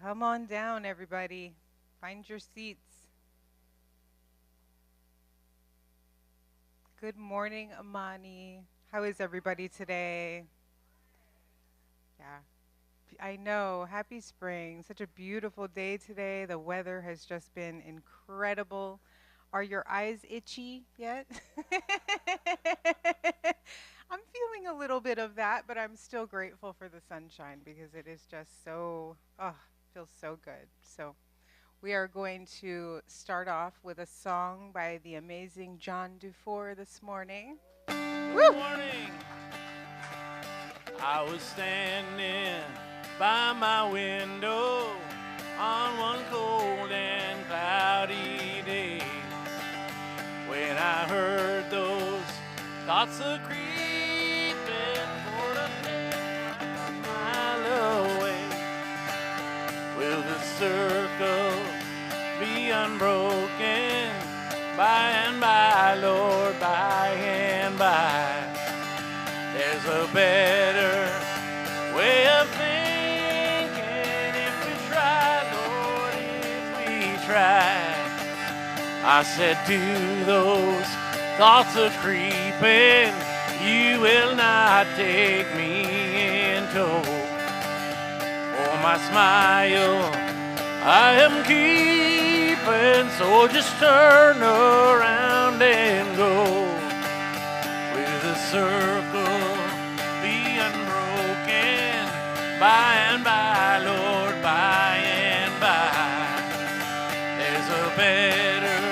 Come on down, everybody. Find your seats. Good morning, Amani. How is everybody today? Yeah, I know. Happy spring. Such a beautiful day today. The weather has just been incredible. Are your eyes itchy yet? I'm feeling a little bit of that, but I'm still grateful for the sunshine because it is just so, feels so good. So we are going to start off with a song by the amazing John Dufour this morning. Good morning. I was standing by my window on one cold and cloudy day when I heard those thoughts a creeping toward a mile away. Will the circle be unbroken by and by, Lord, by and by? There's a better way of thinking if we try, Lord, if we try. I said, do those thoughts a creeping, you will not take me in tow. For my smile I am keeping, so just turn around and go. With a circle be unbroken by and by, Lord, by and by. There's a better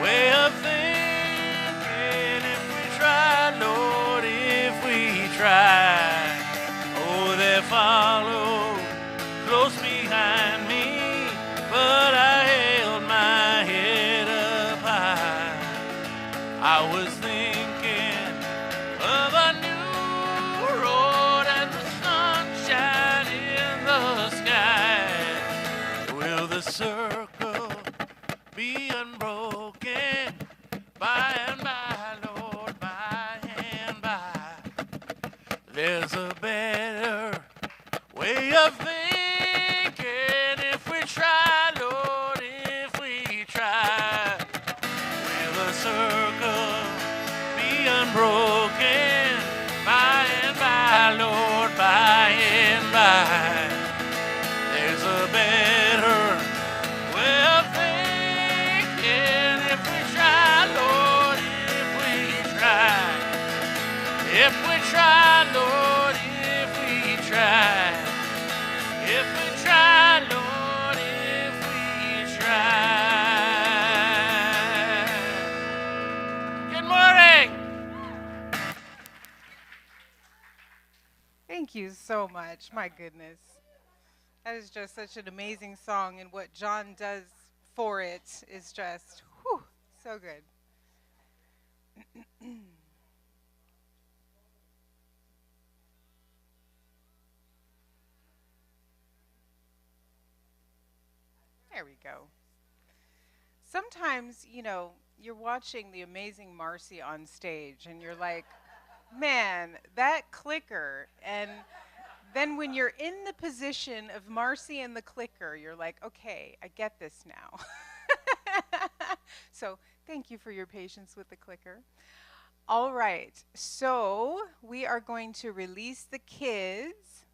way of thinking if we try, Lord, if we try. Oh, they follow close behind me, but I held my head up high. I was thinking of a new road and the sunshine in the sky. Will the circle be unbroken by and by, Lord, by and by? There's a better way of thinking if we try, Lord, if we try. Will a circle be unbroken by and by, Lord, by and by? There's a better way of thinking if we try, Lord, if we try. If we try, Lord, if we try. If we try, Lord, if we try. Good morning. Thank you so much. My goodness. That is just such an amazing song, and what John does for it is just, whew, so good. There we go. Sometimes, you're watching the amazing Marcy on stage and you're like, man, that clicker. And then when you're in the position of Marcy and the clicker, you're like, okay, I get this now. So thank you for your patience with the clicker. All right, so we are going to release the kids.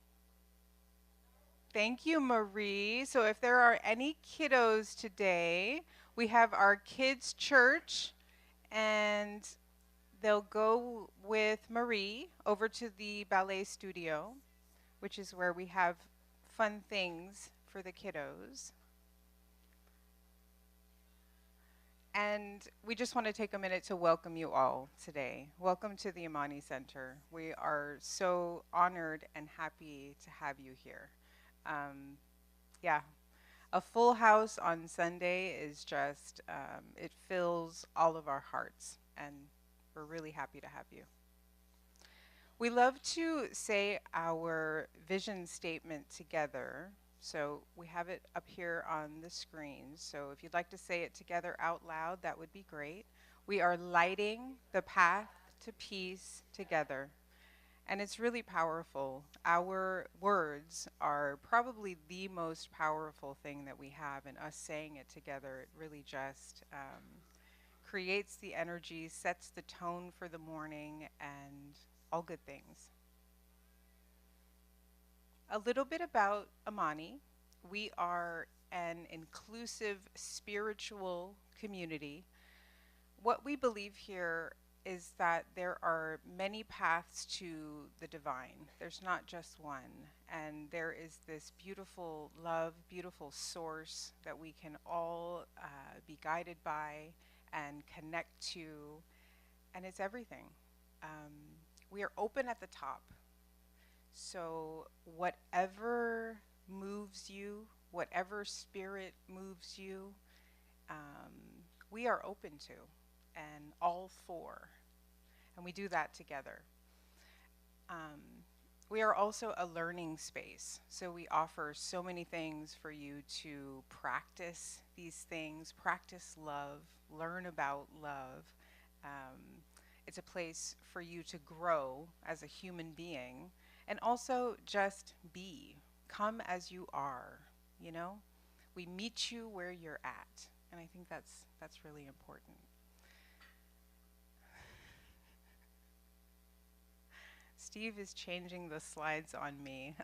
Thank you, Marie. So if there are any kiddos today, we have our kids' church, and they'll go with Marie over to the ballet studio, which is where we have fun things for the kiddos. And we just want to take a minute to welcome you all today. Welcome to the Amani Center. We are so honored and happy to have you here. Yeah, a full house on Sunday is just, it fills all of our hearts, and we're really happy to have you. We love to say our vision statement together. So we have it up here on the screen. So if you'd like to say it together out loud, that would be great. We are lighting the path to peace together. And it's really powerful. Our words are probably the most powerful thing that we have, and us saying it together, it really just creates the energy, sets the tone for the morning, and all good things. A little bit about Amani. We are an inclusive spiritual community. What we believe here is that there are many paths to the divine. There's not just one. And there is this beautiful love, beautiful source that we can all be guided by and connect to. And it's everything. Um, we are open at the top. So, whatever moves you, whatever spirit moves you, um, we are open to and all for. And we do that together. Um, we are also a learning space. So we offer so many things for you to practice these things, practice love, learn about love. Um, it's a place for you to grow as a human being and also just be. Come as you are, you know? We meet you where you're at. And I think that's really important. Steve is changing the slides on me.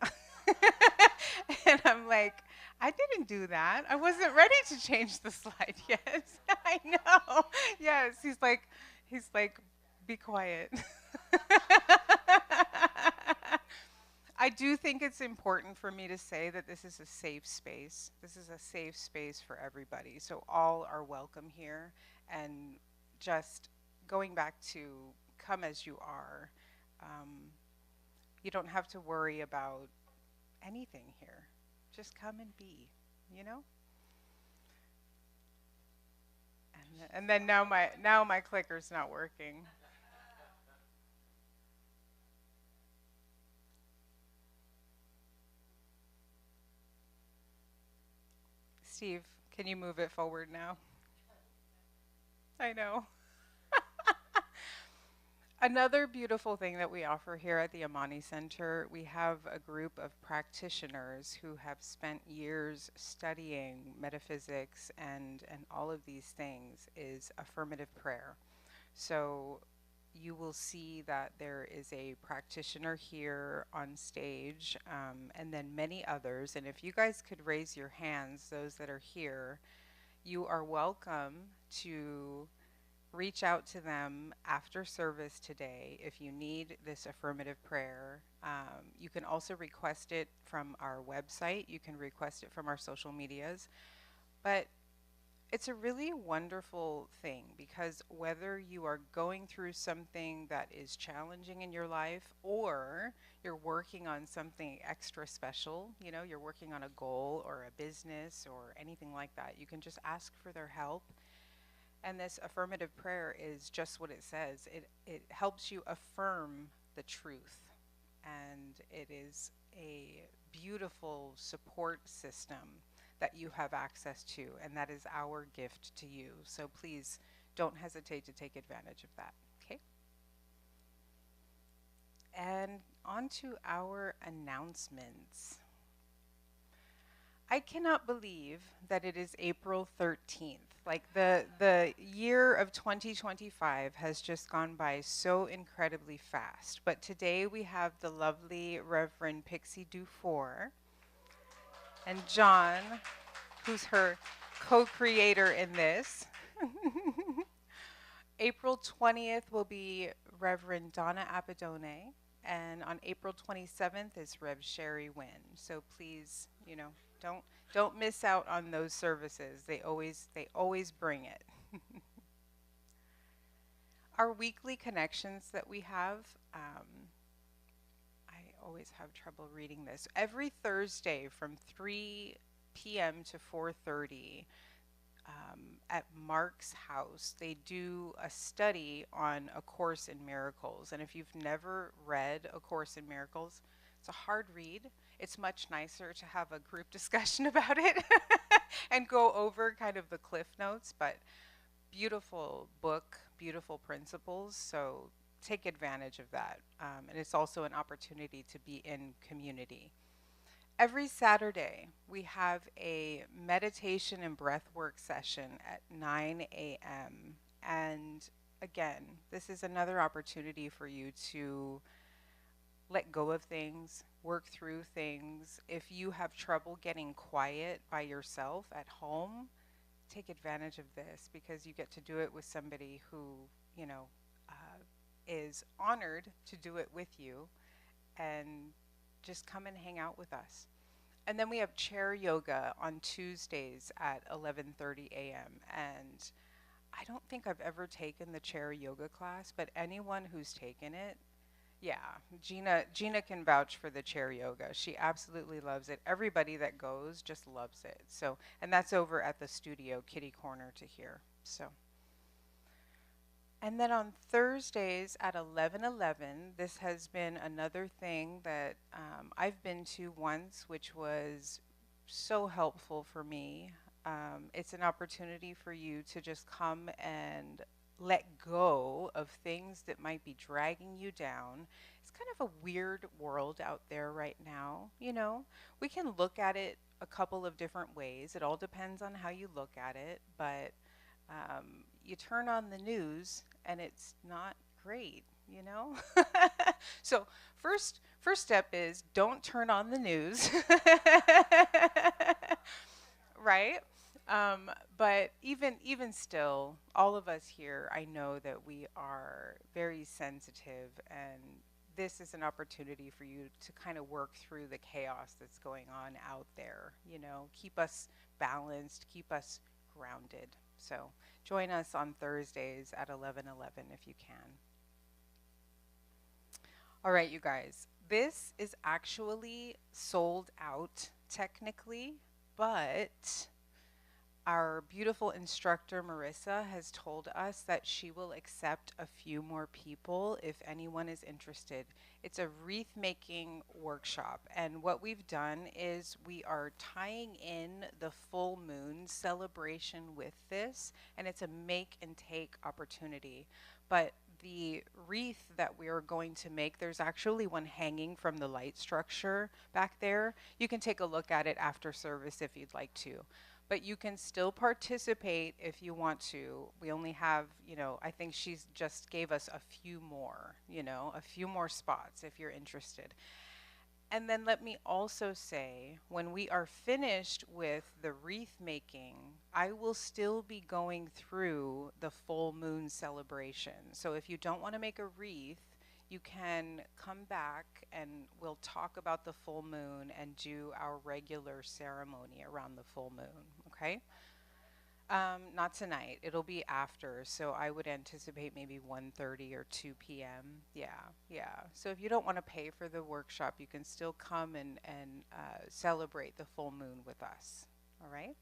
And I'm like, I didn't do that. I wasn't ready to change the slide yet. I know. Yes, he's like, be quiet. I do think it's important for me to say that this is a safe space. This is a safe space for everybody. So all are welcome here. And just going back to come as you are, um, you don't have to worry about anything here. Just come and be, you know? And then now my clicker's not working. Steve, can you move it forward now? I know. Another beautiful thing that we offer here at the Amani Center, we have a group of practitioners who have spent years studying metaphysics and all of these things is affirmative prayer. So you will see that there is a practitioner here on stage, and then many others. And if you guys could raise your hands, those that are here, you are welcome to reach out to them after service today if you need this affirmative prayer. You can also request it from our website, you can request it from our social medias. But it's a really wonderful thing because whether you are going through something that is challenging in your life or you're working on something extra special, you know, you're working on a goal or a business or anything like that, you can just ask for their help. And this affirmative prayer is just what it says. It helps you affirm the truth. And it is a beautiful support system that you have access to. And that is our gift to you. So please don't hesitate to take advantage of that. Okay? And on to our announcements. I cannot believe that it is April 13th. Like the year of 2025 has just gone by so incredibly fast. But today we have the lovely Reverend Pixie Dufour and John, who's her co-creator in this. April 20th will be Reverend Donna Apadone, and on April 27th is Rev Sherry Wynn. So please, you know, don't miss out on those services. They always bring it. Our weekly connections that we have, I always have trouble reading this. Every Thursday from 3 p.m. to 4:30, at Mark's house, they do a study on A Course in Miracles. And if you've never read A Course in Miracles, it's a hard read. It's much nicer to have a group discussion about it and go over kind of the cliff notes, but beautiful book, beautiful principles. So take advantage of that. And it's also an opportunity to be in community. Every Saturday, we have a meditation and breath work session at 9 a.m. And again, this is another opportunity for you to let go of things, work through things. If you have trouble getting quiet by yourself at home, take advantage of this because you get to do it with somebody who, you know, uh, is honored to do it with you and just come and hang out with us. And then we have chair yoga on Tuesdays at 11:30 a.m. And I don't think I've ever taken the chair yoga class, but anyone who's taken it, yeah, Gina can vouch for the chair yoga. She absolutely loves it. Everybody that goes just loves it. So, and that's over at the studio, kitty corner to here. So, and then on Thursdays at 11:11, this has been another thing that I've been to once, which was so helpful for me. It's an opportunity for you to just come and let go of things that might be dragging you down. It's kind of a weird world out there right now. You know, we can look at it a couple of different ways. It all depends on how you look at it, but you turn on the news and it's not great, you know? So first step is don't turn on the news. Right? But even still, all of us here, I know that we are very sensitive, and this is an opportunity for you to kind of work through the chaos that's going on out there. You know, keep us balanced, keep us grounded. So join us on Thursdays at 11:11 if you can. All right, you guys. This is actually sold out technically, but our beautiful instructor, Marissa, has told us that she will accept a few more people if anyone is interested. It's a wreath making workshop. And what we've done is we are tying in the full moon celebration with this, and it's a make and take opportunity. But the wreath that we are going to make, there's actually one hanging from the light structure back there. You can take a look at it after service if you'd like to, but you can still participate if you want to. We only have, I think she's just gave us a few more, a few more spots if you're interested. And then let me also say, when we are finished with the wreath making, I will still be going through the full moon celebration. So if you don't want to make a wreath, you can come back and we'll talk about the full moon and do our regular ceremony around the full moon, okay? Not tonight. It'll be after, so I would anticipate maybe 1:30 or 2 p.m. Yeah, yeah. So if you don't want to pay for the workshop, you can still come and celebrate the full moon with us. All right.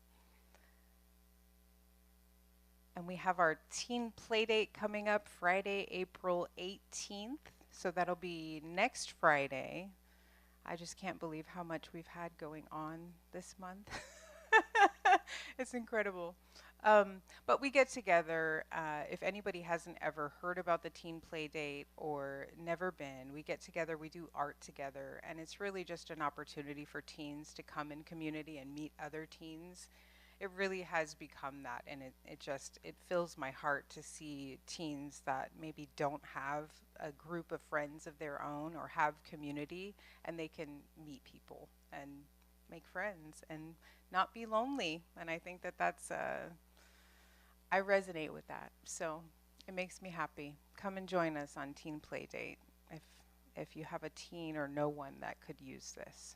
And we have our teen play date coming up Friday, April 18th. So that'll be next Friday. I just can't believe how much we've had going on this month. It's incredible. But we get together. If anybody hasn't ever heard about the teen play date or never been, we get together, we do art together, and it's really just an opportunity for teens to come in community and meet other teens. It really has become that, and it fills my heart to see teens that maybe don't have a group of friends of their own or have community, and they can meet people and make friends and not be lonely. And I think that that's I resonate with that. So it makes me happy. Come and join us on Teen Play Date if you have a teen or know one that could use this.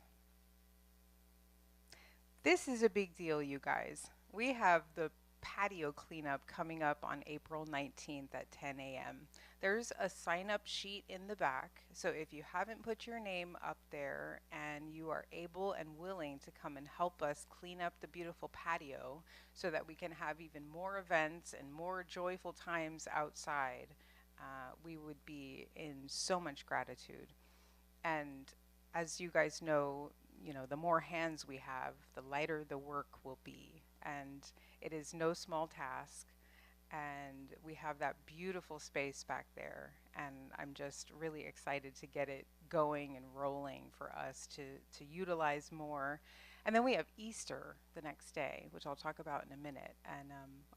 This is a big deal, you guys. We have the patio cleanup coming up on April 19th at 10 a.m. There's a sign up sheet in the back. So if you haven't put your name up there and you are able and willing to come and help us clean up the beautiful patio so that we can have even more events and more joyful times outside, we would be in so much gratitude. And as you guys know, the more hands we have, the lighter the work will be. And it is no small task. and we have that beautiful space back there. And I'm just really excited to get it going and rolling for us to utilize more. And then we have Easter the next day, which I'll talk about in a minute. And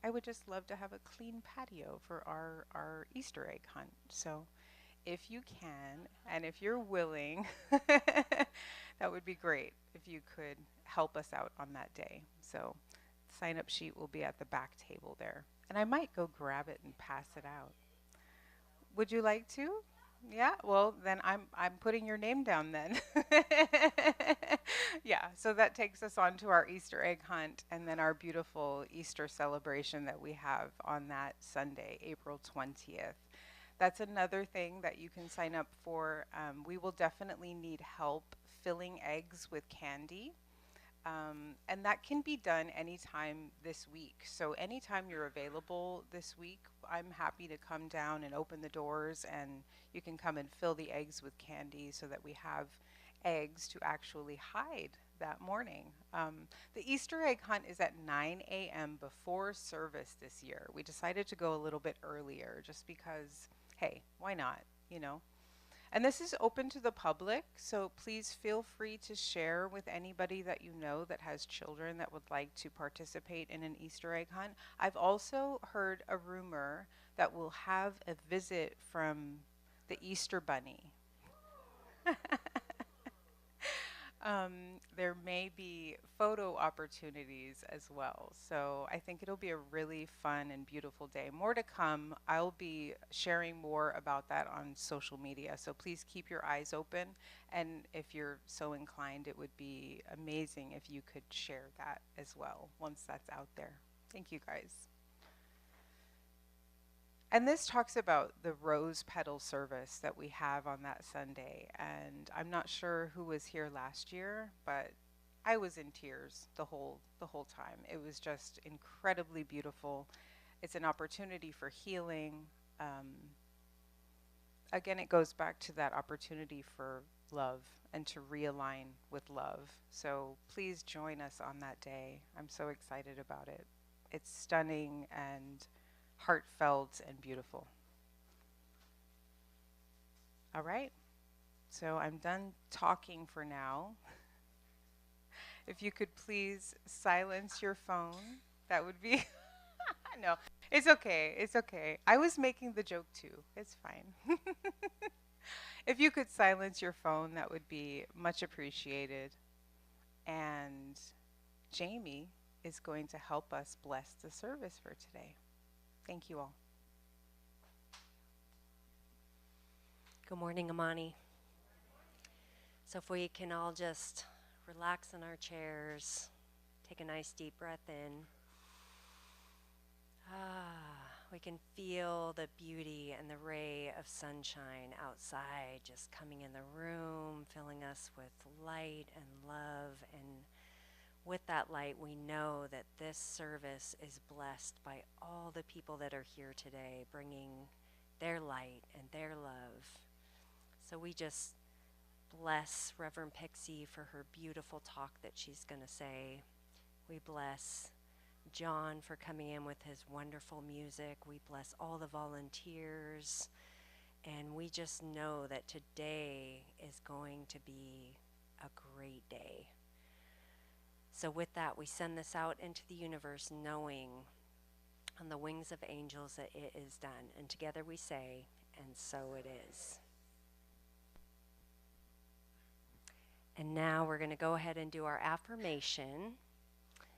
I would just love to have a clean patio for our Easter egg hunt. So if you can, and if you're willing, that would be great if you could help us out on that day. So, sign up sheet will be at the back table there. And I might go grab it and pass it out. Would you like to? Yeah, well, then I'm putting your name down then. Yeah, so that takes us on to our Easter egg hunt and then our beautiful Easter celebration that we have on that Sunday, April 20th. That's another thing that you can sign up for. We will definitely need help filling eggs with candy. And that can be done anytime this week. So, anytime you're available this week, I'm happy to come down and open the doors, and you can come and fill the eggs with candy so that we have eggs to actually hide that morning. The Easter egg hunt is at 9 a.m. before service this year. We decided to go a little bit earlier just because, hey, why not? You know? And this is open to the public, so please feel free to share with anybody that you know that has children that would like to participate in an Easter egg hunt. I've also heard a rumor that we'll have a visit from the Easter Bunny. There may be photo opportunities as well. So I think it'll be a really fun and beautiful day. More to come. I'll be sharing more about that on social media. So please keep your eyes open. And if you're so inclined, it would be amazing if you could share that as well once that's out there. Thank you, guys. And this talks about the rose petal service that we have on that Sunday. And I'm not sure who was here last year, but I was in tears the whole time. It was just incredibly beautiful. It's an opportunity for healing. Um, Again, it goes back to that opportunity for love and to realign with love. So please join us on that day. I'm so excited about it. It's stunning and heartfelt and beautiful. All right. So I'm done talking for now. If you could please silence your phone, that would be. No, it's okay. It's okay. I was making the joke too. It's fine. If you could silence your phone, that would be much appreciated. And Jamie is going to help us bless the service for today. Thank you all. Good morning, Amani. So if we can all just relax in our chairs, take a nice deep breath in. We can feel the beauty and the ray of sunshine outside just coming in the room, filling us with light and love. And with that light, we know that this service is blessed by all the people that are here today, bringing their light and their love. So we just bless Reverend Pixie for her beautiful talk that she's going to say. We bless John for coming in with his wonderful music. We bless all the volunteers. And we just know that today is going to be a great day. So with that, we send this out into the universe knowing on the wings of angels that it is done. And together we say, and so it is. And now we're going to go ahead and do our affirmation.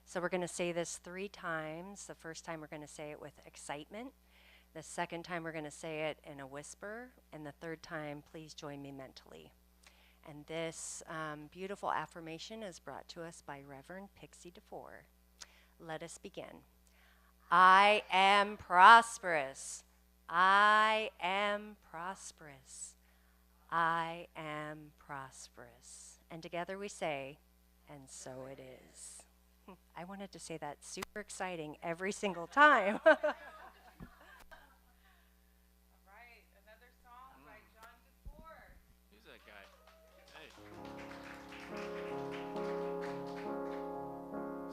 So we're going to say this 3 times. The first time we're going to say it with excitement. The second time we're going to say it in a whisper. And the third time, please join me mentally. And this beautiful affirmation is brought to us by Reverend Pixie DeFore. Let us begin. I am prosperous. I am prosperous. I am prosperous. And together we say, and so it is. I wanted to say that super exciting every single time. All right, another song by John DeFore. Who's that guy? Hey.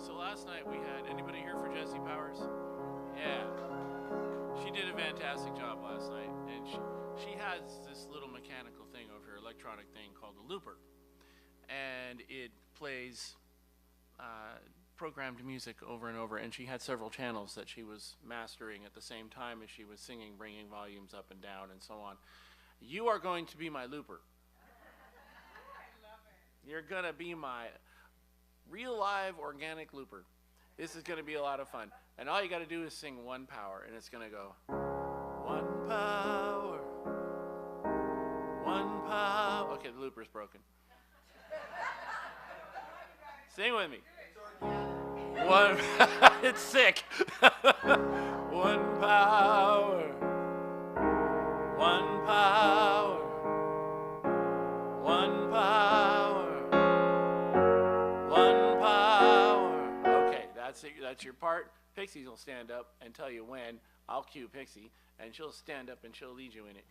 So last night we had anybody here for Jesse Powers? Yeah. fantastic job last night. And she has this little mechanical thing over here, electronic thing called a looper. And it plays programmed music over and over. And she had several channels that she was mastering at the same time as she was singing, bringing volumes up and down and so on. You are going to be my looper. You're going to be my real live organic looper. This is going to be a lot of fun. And all you got to do is sing One Power, and it's going to go, One Power, One Power. Okay, the looper's broken. Sing with me. One, it's sick. One power, one power, one power, one power. Okay, that's it. That's your part. Pixie will stand up and tell you when. I'll cue Pixie, and she'll stand up and she'll lead you in it.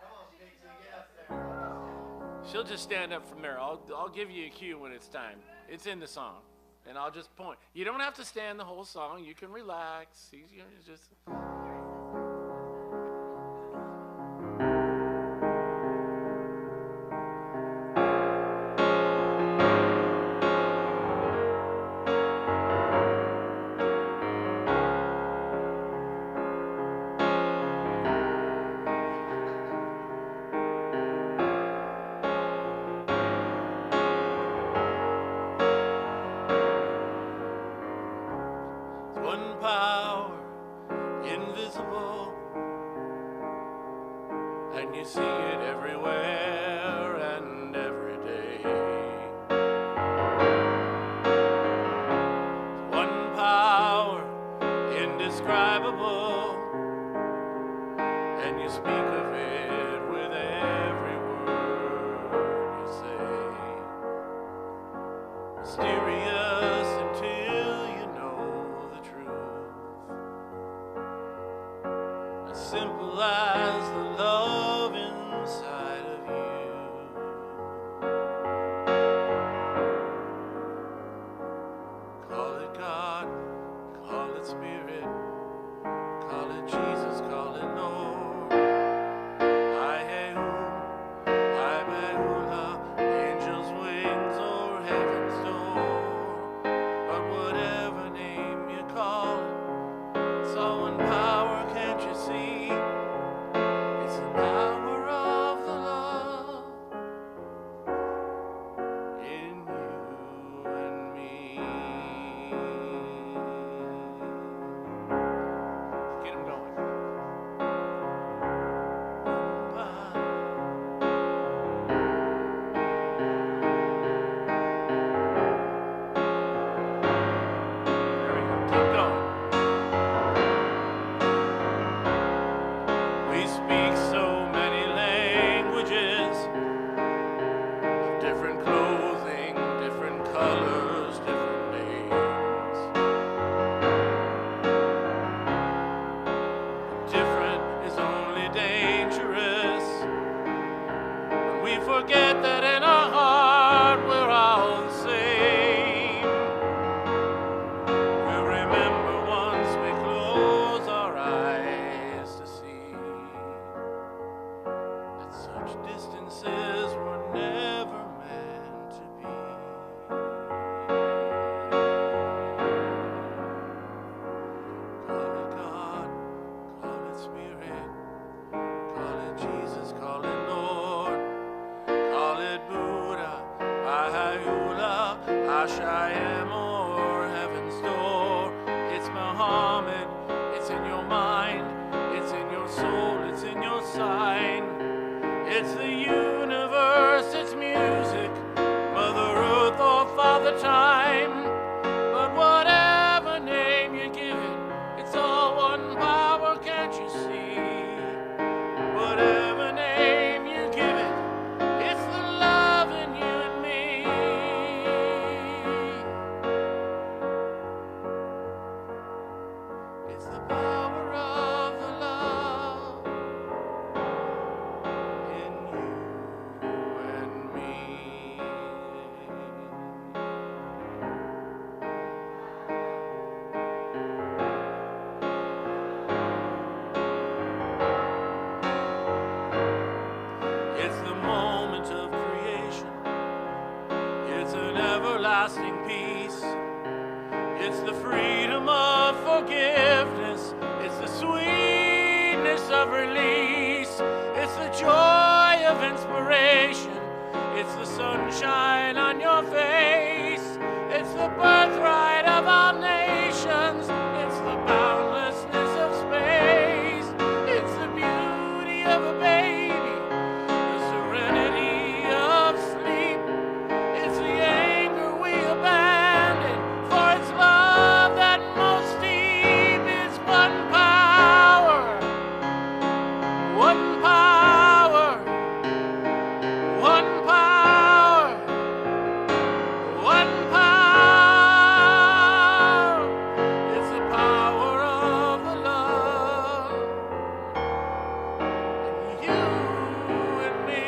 Come on, Pixie, get up there. She'll just stand up from there. I'll give you a cue when it's time. It's in the song. And I'll just point. You don't have to stand the whole song. You can relax. You know, just... One power, invisible, and you see it everywhere and every day. One power, indescribable, and you speak of it with every word you say. Mysterious until you know the truth. As simple as the love inside of you. Call it God, call it Spirit, call it Jesus, call it Lord. I Behula, angels' wings or heaven's door. But whatever name you call it, it's all one power, can't you see? It's the power of the love in you and me. Get 'em going. One power. There we go. Keep going. We speak so many languages, different clothing, different colors, different names. Different is only dangerous when we forget that in our heart we're all the same. We'll remember once we close our eyes to see that such distances were never meant to be. Call it God, call it Spirit, call it Jesus, call it Lord, call it Buddha, Ahayula, Ashayam, or Heaven's Door. It's Muhammad, it's in your mind, it's in your soul, it's in your sign. It's the universe, it's music, Mother Earth or Father Time. But whatever name you give it, it's all one power, can't you see? Whatever name you give it, it's the love in you and me. It's the power of the love in you of release. It's the joy of inspiration. It's the sunshine on your face. It's the birthright of all nations. It's the boundlessness of space. It's the beauty of a baby, the serenity of sleep. It's the anger we abandon for its love that most deep. Is one power, one power, one power, one power. It's the power of the love in you and me.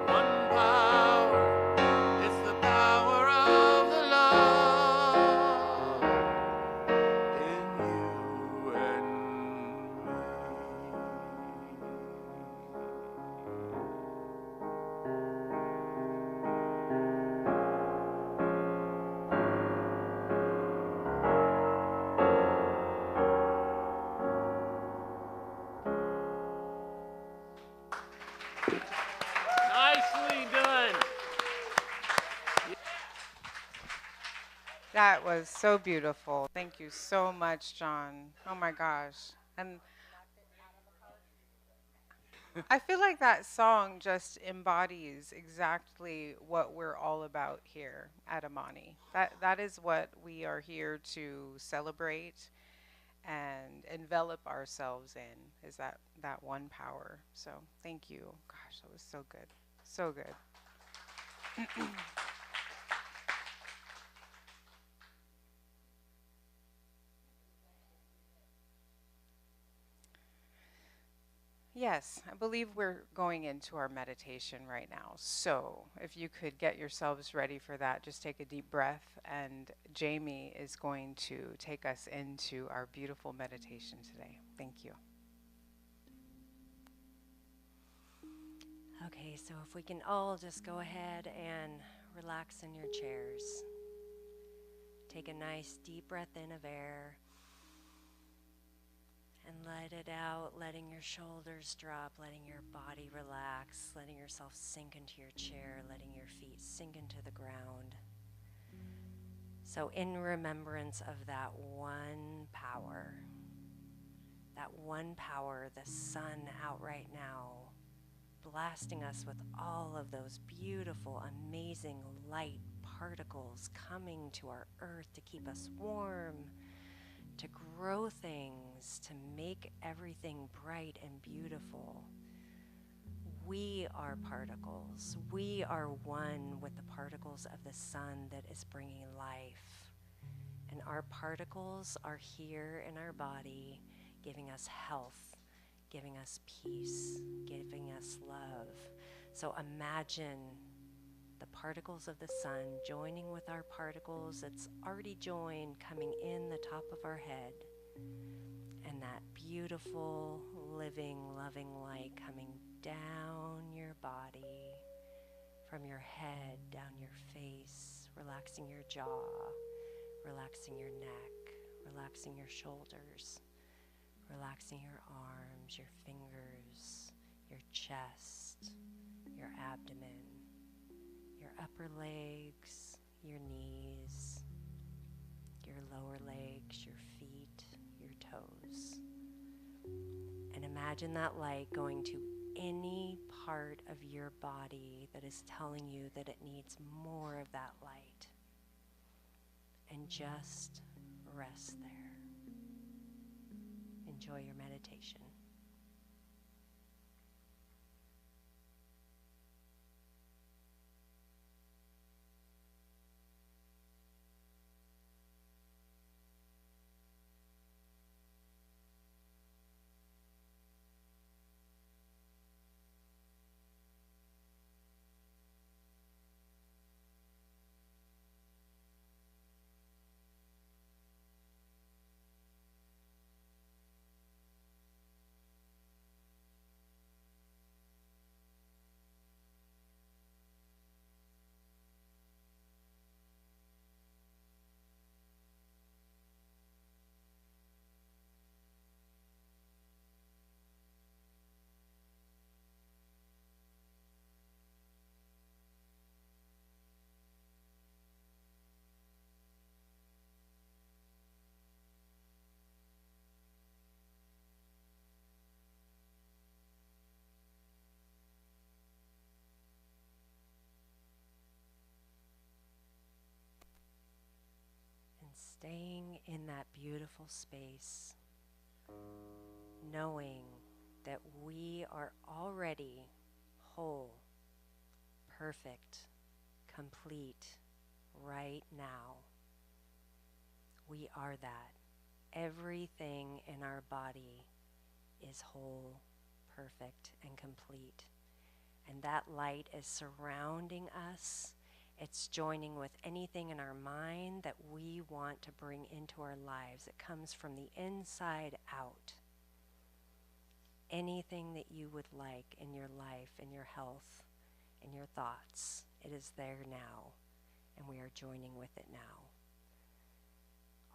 One power, it's the power of the love in you and me. Nicely done. That was so beautiful. Thank you so much, John. Oh my gosh. And I feel like that song just embodies exactly what we're all about here at Amani. That is what we are here to celebrate and envelop ourselves in, is that one power. So thank you. Gosh, that was so good. So good. Yes, I believe we're going into our meditation right now. So, if you could get yourselves ready for that, just take a deep breath, and Jamie is going to take us into our beautiful meditation today. Thank you. Okay, so if we can all just go ahead and relax in your chairs. Take a nice deep breath in of air and let it out, letting your shoulders drop, letting your body relax, letting yourself sink into your chair, letting your feet sink into the ground. So in remembrance of that one power, the sun out right now, blasting us with all of those beautiful, amazing light particles coming to our earth to keep us warm, to grow things, to make everything bright and beautiful. We are particles. We are one with the particles of the sun that is bringing life. And our particles are here in our body, giving us health, giving us peace, giving us love. So imagine the particles of the sun joining with our particles that's already joined, coming in the top of our head, and that beautiful, living, loving light coming down your body, from your head, down your face, relaxing your jaw, relaxing your neck, relaxing your shoulders, relaxing your arms, your fingers, your chest, your abdomen, your upper legs, your knees, your lower legs, your feet, your toes. And imagine that light going to any part of your body that is telling you that it needs more of that light. And just rest there. Enjoy your meditation. staying in that beautiful space, knowing that we are already whole, perfect, complete right now. We are that. Everything in our body is whole, perfect, and complete. And that light is surrounding us. It's joining with anything in our mind that we want to bring into our lives. It comes from the inside out. Anything that you would like in your life, in your health, in your thoughts, it is there now, and we are joining with it now.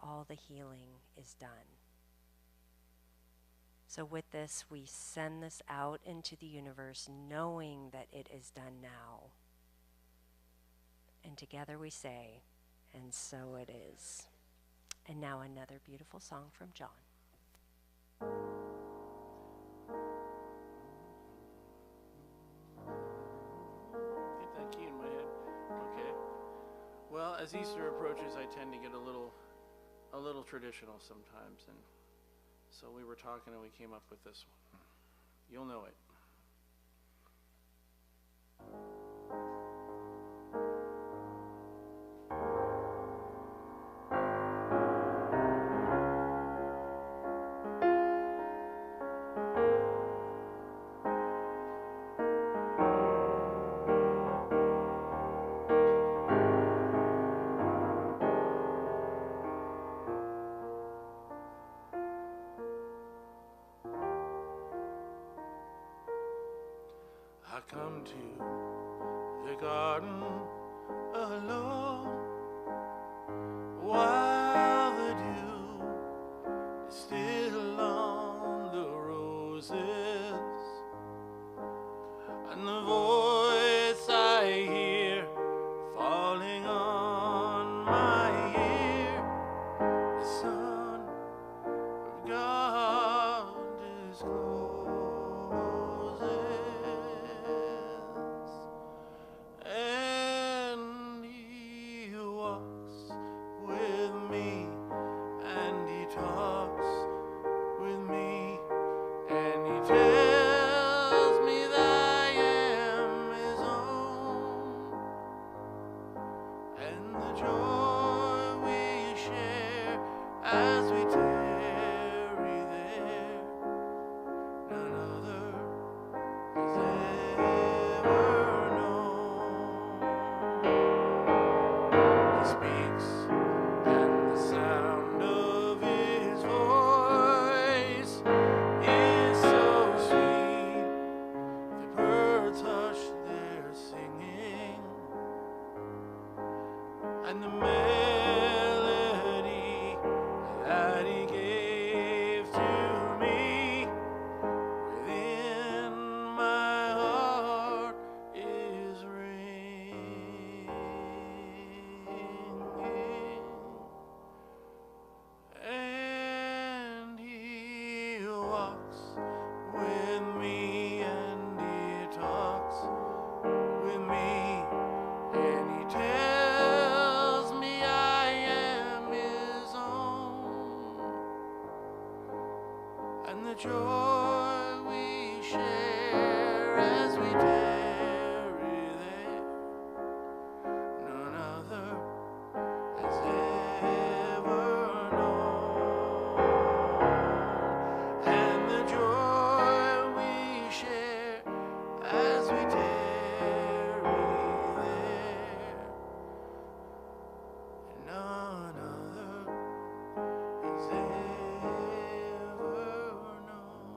All the healing is done. So with this, we send this out into the universe, knowing that it is done now. And together we say, and so it is. And now another beautiful song from John. Get that key in my head. Okay. Well, as Easter approaches, I tend to get a little traditional sometimes, and so we were talking and we came up with this one. You'll know it. I come to the garden alone while the dew is still on the roses, and the voice I hear falling on my ear, the Son of God discloses. And he walks with me, and he talks with me, and he tells me that I am his own, and the joy we share as we tarry there, none other has ever known. He speaks, and the sound of his voice is so sweet. The birds hush their singing, and the melody that he gave to me within my heart is ringing. And he walks with me, and he talks with me, and he tells me I am his own, and the joy we share as we tarry there, none other has ever known. And the joy we share as we tarry there, none other has ever known.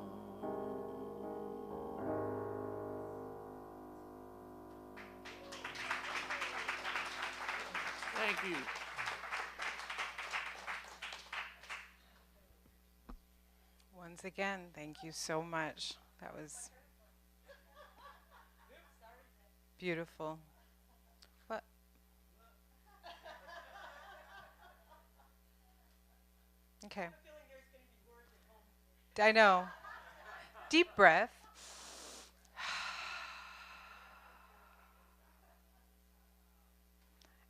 Thank you. Once again, thank you so much. That was beautiful. What? Okay. I know. Deep breath.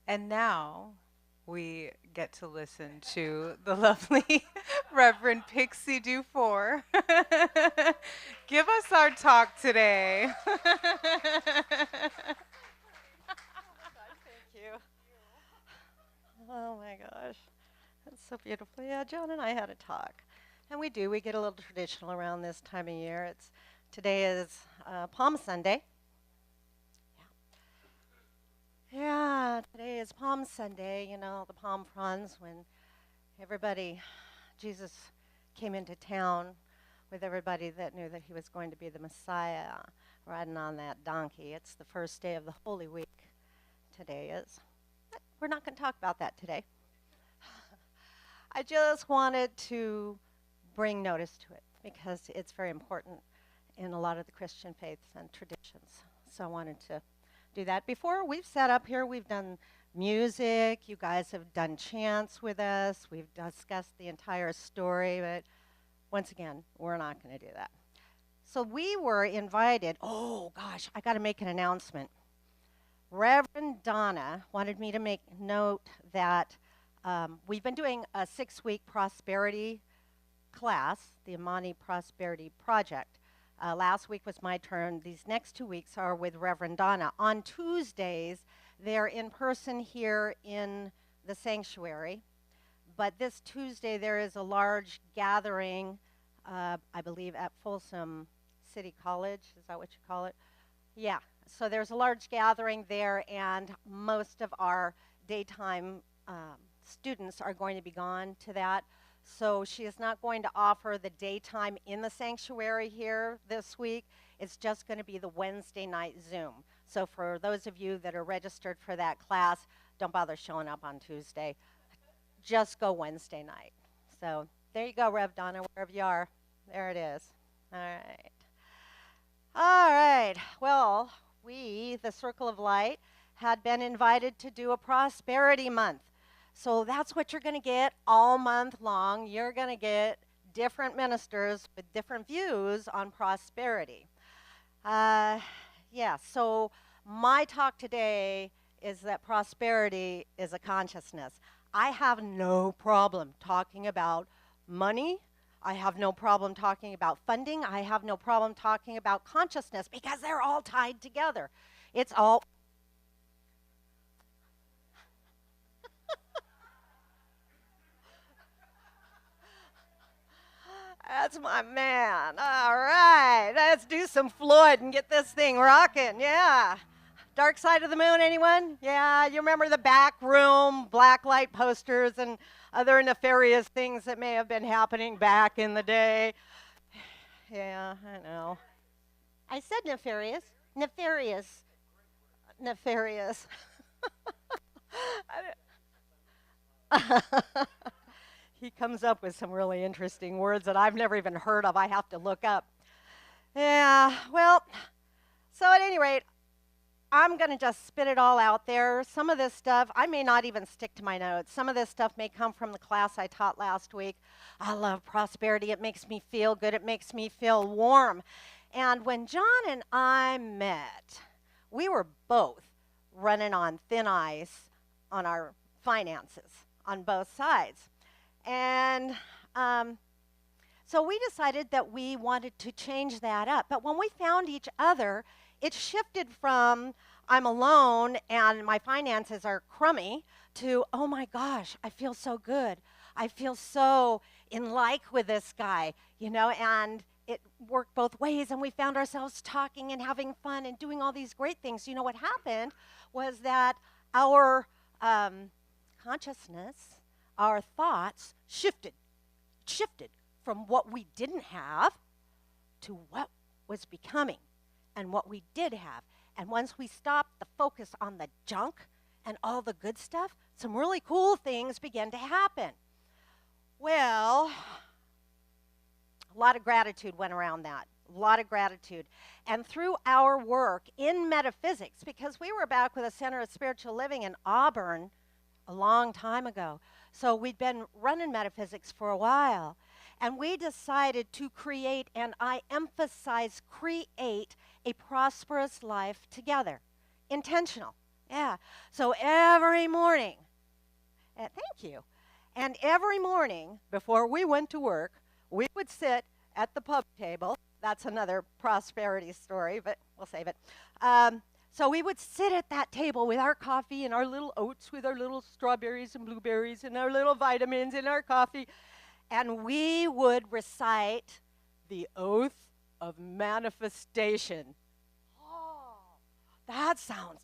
And now we get to listen to the lovely Reverend Pixie Dufour give us our talk today. Thank you. Oh my gosh. That's so beautiful. Yeah, John and I had a talk. And we do. We get a little traditional around this time of year. Today is Palm Sunday. Yeah, today is Palm Sunday, you know, the palm fronds when Jesus came into town with everybody that knew that he was going to be the Messiah riding on that donkey. It's the first day of the Holy Week. Today is. But we're not going to talk about that today. I just wanted to bring notice to it because it's very important in a lot of the Christian faiths and traditions. So I wanted to do that. Before we've sat up here, we've done music. You guys have done chants with us. We've discussed the entire story, but once again, we're not going to do that. So we were invited. Oh gosh, I got to make an announcement. Reverend Donna wanted me to make note that we've been doing a 6-week prosperity class, the Amani Prosperity Project. Last week was my turn. These next 2 weeks are with Reverend Donna. On Tuesdays, they're in person here in the sanctuary. But this Tuesday, there is a large gathering, I believe, at Folsom City College. Is that what you call it? Yeah. So there's a large gathering there, and most of our daytime students are going to be gone to that. So she is not going to offer the daytime in the sanctuary here this week. It's just going to be the Wednesday night Zoom. So for those of you that are registered for that class, don't bother showing up on Tuesday. Just go Wednesday night. So there you go, Rev Donna, wherever you are. There it is. All right. All right. Well, we, the Circle of Light, had been invited to do a prosperity month. So that's what you're going to get all month long. You're going to get different ministers with different views on prosperity. So my talk today is that prosperity is a consciousness. I have no problem talking about money. I have no problem talking about funding. I have no problem talking about consciousness because they're all tied together. It's all... That's my man. All right, let's do some Floyd and get this thing rocking. Yeah. Dark Side of the Moon, anyone? Yeah, you remember the back room, blacklight posters, and other nefarious things that may have been happening back in the day. Yeah, I know. I said nefarious. Nefarious. Nefarious. He comes up with some really interesting words that I've never even heard of. I have to look up. Yeah, well, so at any rate, I'm going to just spit it all out there. Some of this stuff, I may not even stick to my notes. Some of this stuff may come from the class I taught last week. I love prosperity. It makes me feel good. It makes me feel warm. And when John and I met, we were both running on thin ice on our finances on both sides. And so we decided that we wanted to change that up. But when we found each other, it shifted from I'm alone and my finances are crummy to, oh my gosh, I feel so good. I feel so in like with this guy, you know, and it worked both ways. And we found ourselves talking and having fun and doing all these great things. You know, what happened was that our consciousness, our thoughts shifted from what we didn't have to what was becoming and what we did have. And once we stopped the focus on the junk and all the good stuff, some really cool things began to happen. Well, a lot of gratitude went around that. A lot of gratitude. And through our work in metaphysics, because we were back with a Center of Spiritual Living in Auburn a long time ago. So we'd been running metaphysics for a while. And we decided to create, and I emphasize create, a prosperous life together. Intentional. Yeah. So every morning, Thank you. And every morning before we went to work, we would sit at the pub table. That's another prosperity story, but we'll save it. So we would sit at that table with our coffee and our little oats with our little strawberries and blueberries and our little vitamins in our coffee, and we would recite the oath of manifestation. Oh, that sounds.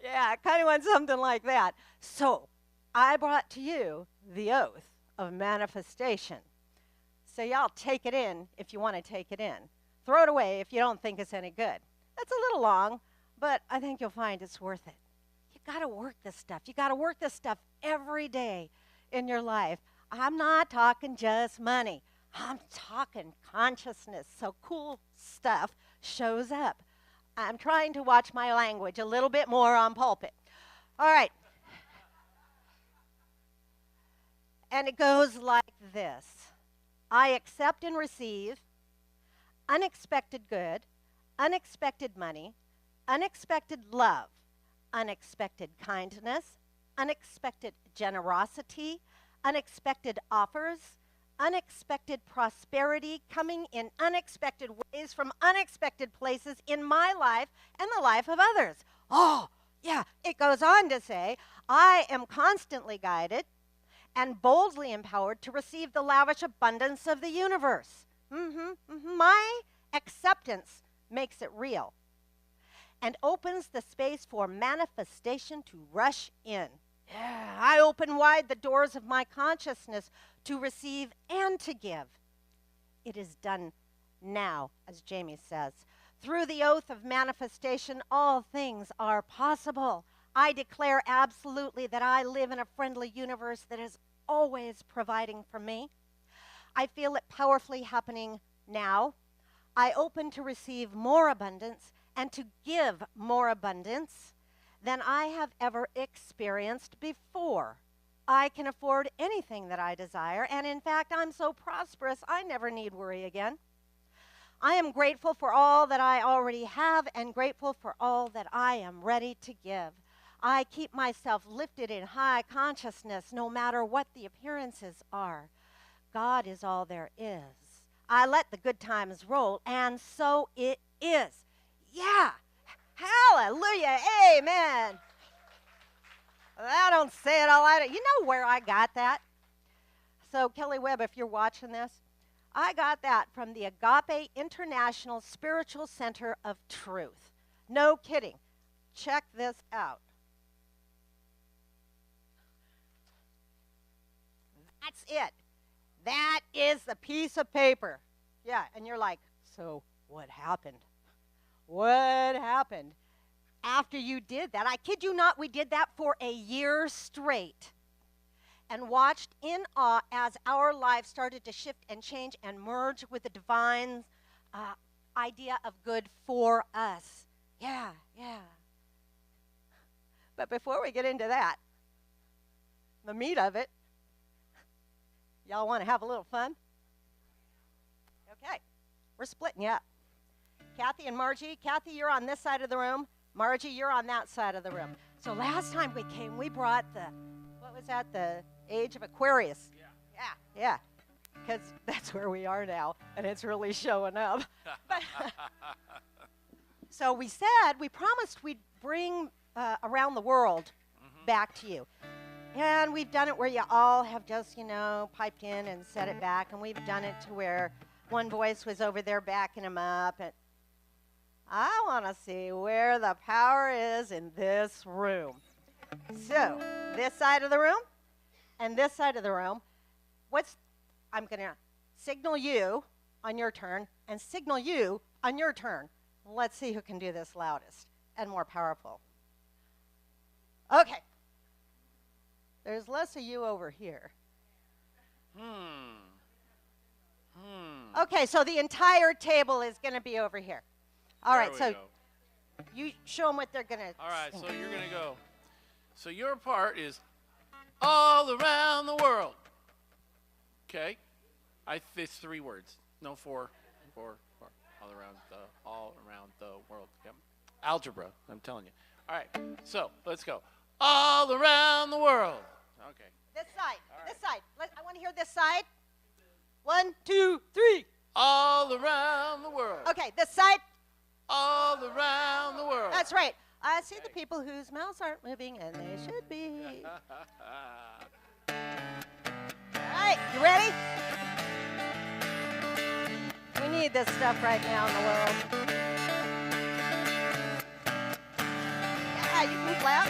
Yeah, I kind of want something like that. So I brought to you the oath of manifestation. So y'all take it in if you want to take it in. Throw it away if you don't think it's any good. That's a little long, but I think you'll find it's worth it. You got to work this stuff. You got to work this stuff every day in your life. I'm not talking just money. I'm talking consciousness. So cool stuff shows up. I'm trying to watch my language a little bit more on pulpit. All right. And it goes like this. I accept and receive unexpected good, unexpected money, unexpected love, unexpected kindness, unexpected generosity, unexpected offers, unexpected prosperity coming in unexpected ways from unexpected places in my life and the life of others. Oh, yeah, it goes on to say, I am constantly guided and boldly empowered to receive the lavish abundance of the universe. My acceptance makes it real and opens the space for manifestation to rush in. Yeah, I open wide the doors of my consciousness to receive and to give. It is done now, as Jamie says. Through the oath of manifestation, all things are possible. I declare absolutely that I live in a friendly universe that is always providing for me. I feel it powerfully happening now. I open to receive more abundance and to give more abundance than I have ever experienced before. I can afford anything that I desire, and in fact, I'm so prosperous, I never need worry again. I am grateful for all that I already have and grateful for all that I am ready to give. I keep myself lifted in high consciousness no matter what the appearances are. God is all there is. I let the good times roll, and so it is. Yeah. Hallelujah. Amen. I don't say it all. You know where I got that? So, Kelly Webb, if you're watching this, I got that from the Agape International Spiritual Center of Truth. No kidding. Check this out. That's it. That is the piece of paper. Yeah, and you're like, so what happened? What happened? After you did that, I kid you not, we did that for a year straight and watched in awe as our lives started to shift and change and merge with the divine idea of good for us. Yeah. But before we get into that, the meat of it, y'all want to have a little fun? Okay, we're splitting you up. Kathy and Margie. Kathy, you're on this side of the room. Margie, you're on that side of the room. So last time we came, we brought what was that, the age of Aquarius? Yeah. Because that's where we are now, and it's really showing up. So we promised we'd bring Around the World back to you. And we've done it where you all have just, piped in and set it back, and we've done it to where one voice was over there backing him up, and I want to see where the power is in this room. So, this side of the room and this side of the room, I'm going to signal you on your turn and signal you on your turn. Let's see who can do this loudest and more powerful. Okay. There's less of you over here. Okay, so the entire table is going to be over here. All right, so you show them what they're going to All right, so you're going to go. So your part is all around the world. Okay? It's 3 words. No, 4. All around the world. Yep. Algebra, I'm telling you. All right. So let's go. All around the world. Okay. This side. This side. I want to hear this side. 1, 2, 3. All around the world. Okay, this side. All around the world. That's right. I see the people whose mouths aren't moving, and they should be. All right, you ready? We need this stuff right now in the world. Yeah, you can clap.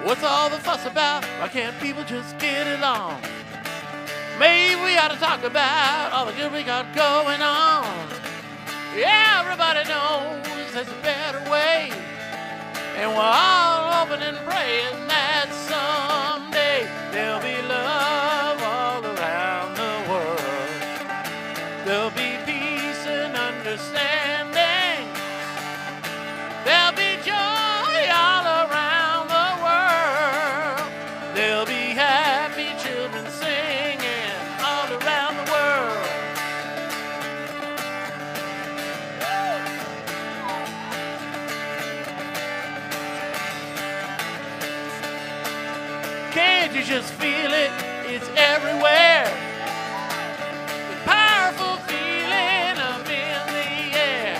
What's all the fuss about? Why can't people just get along? Maybe we ought to talk about all the good we got going on. Yeah, everybody knows there's a better way. And we're all hoping and praying that someday there'll be love all around the world. There'll be peace and understanding. There'll be joy all around the world. There'll be happy children singing all around the world. Can't you just feel it? It's everywhere. The powerful feeling of in the air.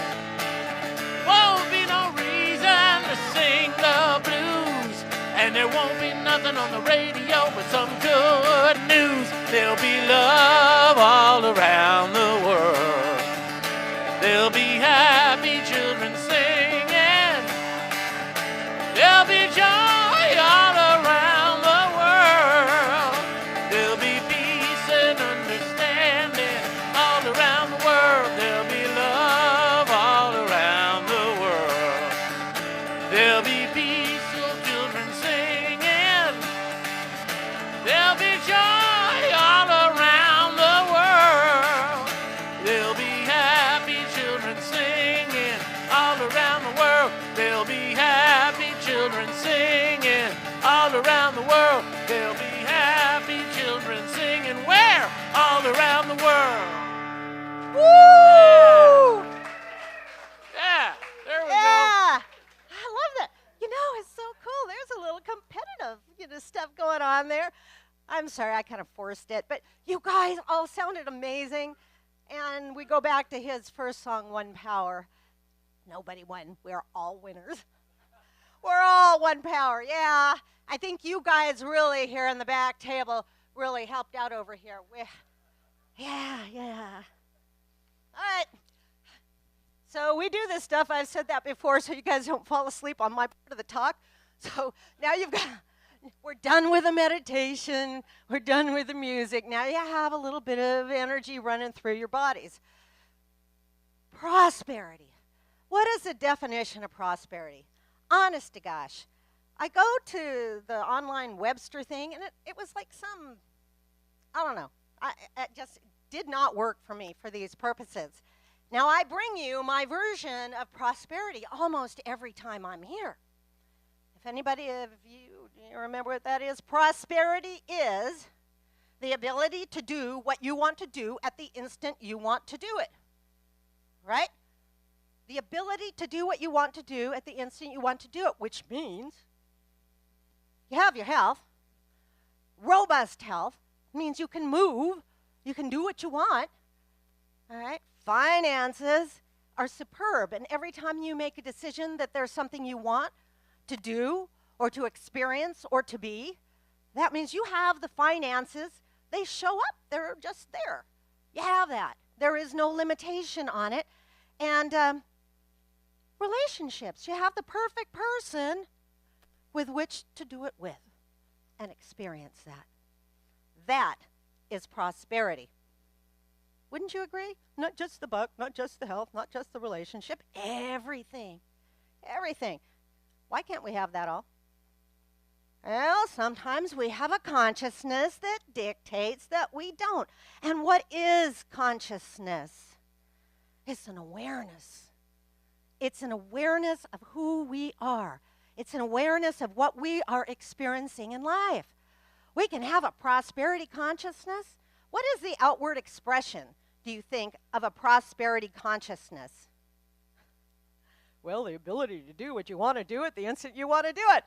Won't be no reason to sing the blues, and there won't be nothing on the radio but some good news. There'll be love all around the world. There'll be happy children singing. There'll be joy all around the world. There'll be peace and understanding all around the world. There'll be love all around the world. There'll be peaceful children singing. There'll be joy all around the world. There'll be happy children singing all around the world. There'll be happy children singing all around the world. There'll be happy children singing where? All around the world. Woo! Yeah, there we go. Yeah, I love that. You know, it's so cool. There's a little competitive, stuff going on there. I'm sorry, I kind of forced it, but you guys all sounded amazing. And we go back to his first song, One Power. Nobody won. We're all winners. We're all one power. Yeah, I think you guys really here in the back table really helped out over here. Yeah. All right. So we do this stuff. I've said that before so you guys don't fall asleep on my part of the talk. So now we're done with the meditation. We're done with the music. Now you have a little bit of energy running through your bodies. Prosperity. What is the definition of prosperity? Honest to gosh. I go to the online Webster thing, and it was like I don't know. It just did not work for me for these purposes. Now, I bring you my version of prosperity almost every time I'm here. If anybody of you remember what that is, prosperity is the ability to do what you want to do at the instant you want to do it. Right? The ability to do what you want to do at the instant you want to do it, which means you have your health. Robust health means you can move, you can do what you want. All right? Finances are superb, and every time you make a decision that there's something you want to do or to experience or to be, that means you have the finances. They show up. They're just there. You have that. There is no limitation on it. And relationships. You have the perfect person with which to do it with and experience that. That is prosperity. Wouldn't you agree? Not just the buck, not just the health, not just the relationship, everything. Everything. Why can't we have that all? Well, sometimes we have a consciousness that dictates that we don't. And what is consciousness? It's an awareness. It's an awareness of who we are. It's an awareness of what we are experiencing in life. We can have a prosperity consciousness. What is the outward expression? do you think of a prosperity consciousness? Well, the ability to do what you want to do at the instant you want to do it.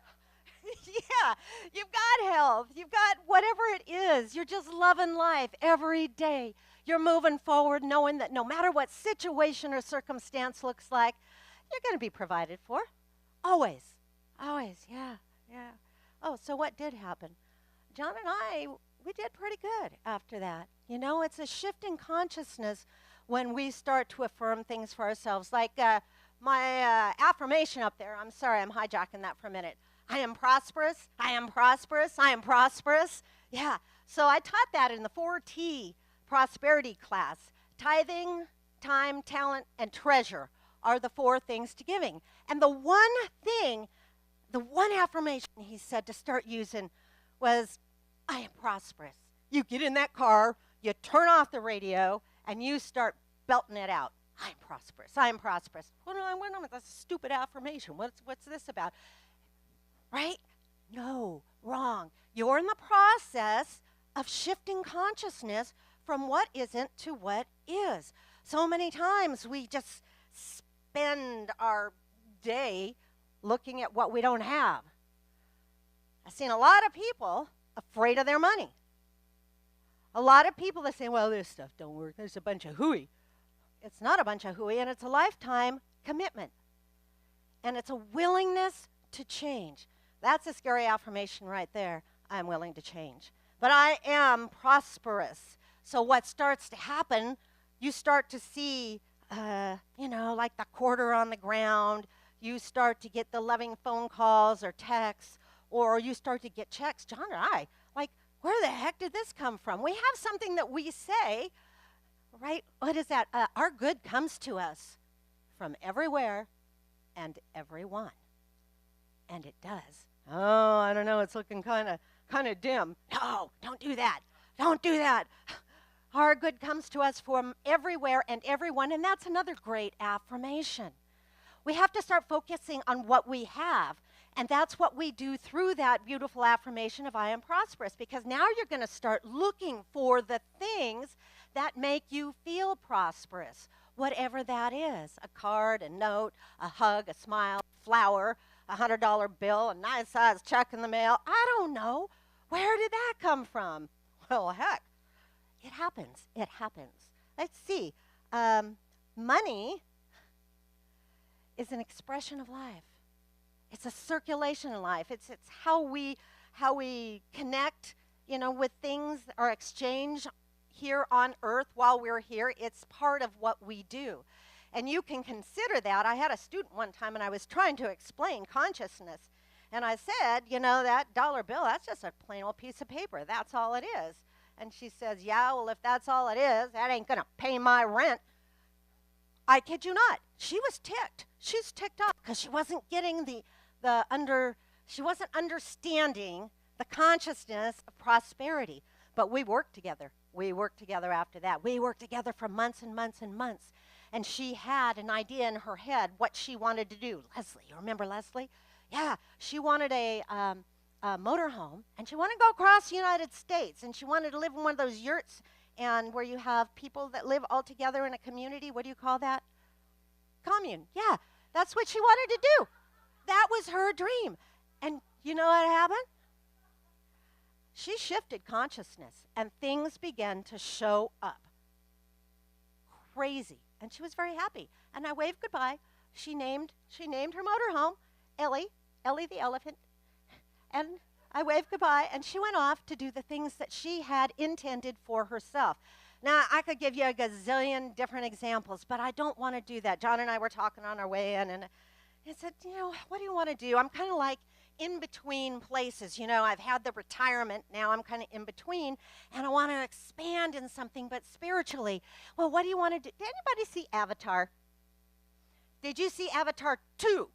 Yeah, you've got health. You've got whatever it is. You're just loving life every day. You're moving forward knowing that no matter what situation or circumstance looks like, you're going to be provided for. Always. Always, yeah, yeah. Oh, so what did happen? John and I, we did pretty good after that. You know, it's a shift in consciousness when we start to affirm things for ourselves. Like my affirmation up there. I'm sorry, I'm hijacking that for a minute. I am prosperous, I am prosperous, I am prosperous. Yeah, so I taught that in the 4T prosperity class. Tithing, time, talent, and treasure are the 4 things to giving. And the one thing, the one affirmation he said to start using was, I am prosperous. You get in that car, you turn off the radio, and you start belting it out. I am prosperous, I am prosperous. Well, no, that's a stupid affirmation. What's this about? Right? No, wrong. You're in the process of shifting consciousness from what isn't to what is. So many times we just spend our day looking at what we don't have. I've seen a lot of people afraid of their money. A lot of people that say, well, this stuff don't work. There's a bunch of hooey. It's not a bunch of hooey, and it's a lifetime commitment. And it's a willingness to change. That's a scary affirmation right there. I'm willing to change. But I am prosperous. So what starts to happen, you start to see, like the quarter on the ground. You start to get the loving phone calls or texts, or you start to get checks. John and I, like, where the heck did this come from? We have something that we say, right? What is that? Our good comes to us from everywhere and everyone. And it does. Oh, I don't know. It's looking kind of dim. No, don't do that. Don't do that. Our good comes to us from everywhere and everyone, and that's another great affirmation. We have to start focusing on what we have, and that's what we do through that beautiful affirmation of I am prosperous, because now you're going to start looking for the things that make you feel prosperous, whatever that is. A card, a note, a hug, a smile, flower, a $100 bill, a nice size check in the mail. I don't know. Where did that come from? Well, heck, it happens. It happens. Let's see. Money is an expression of life. It's a circulation in life. It's how we connect, with things or exchange here on earth while we're here. It's part of what we do. And you can consider that. I had a student one time, and I was trying to explain consciousness. And I said, that dollar bill, that's just a plain old piece of paper. That's all it is. And she says, yeah, well, if that's all it is, that ain't going to pay my rent. I kid you not. She was ticked. She's ticked off because she wasn't getting she wasn't understanding the consciousness of prosperity. But we worked together. We worked together after that. We worked together for months and months and months. And she had an idea in her head what she wanted to do. Leslie, you remember Leslie? Yeah, she wanted a motorhome, and she wanted to go across the United States, and she wanted to live in one of those yurts and where you have people that live all together in a community. What do you call that? Commune. Yeah, that's what she wanted to do. That was her dream. And you know what happened? She shifted consciousness, and things began to show up. Crazy. And she was very happy. And I waved goodbye. She named her motorhome Ellie the elephant. And I waved goodbye, and she went off to do the things that she had intended for herself. Now, I could give you a gazillion different examples, but I don't want to do that. John and I were talking on our way in, and I said, what do you want to do? I'm kind of like in between places. I've had the retirement. Now I'm kind of in between, and I want to expand in something, but spiritually. Well, what do you want to do? Did anybody see Avatar? Did you see Avatar 2?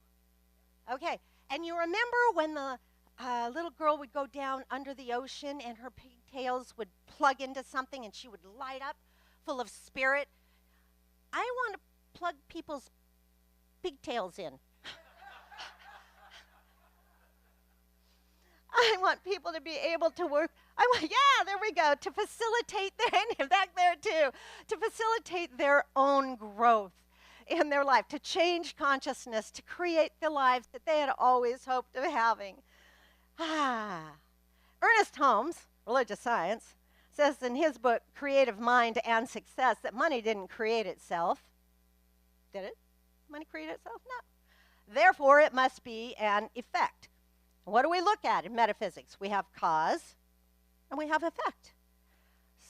Okay. And you remember when the little girl would go down under the ocean and her pigtails would plug into something and she would light up full of spirit? I want to plug people's pigtails in. I want people to be able to work. Yeah, there we go, to facilitate back there too, to facilitate their own growth in their life, to change consciousness, to create the lives that they had always hoped of having. Ernest Holmes, religious science, says in his book, Creative Mind and Success, that money didn't create itself. Did it? Money create itself? No. Therefore, it must be an effect. What do we look at in metaphysics? We have cause and we have effect.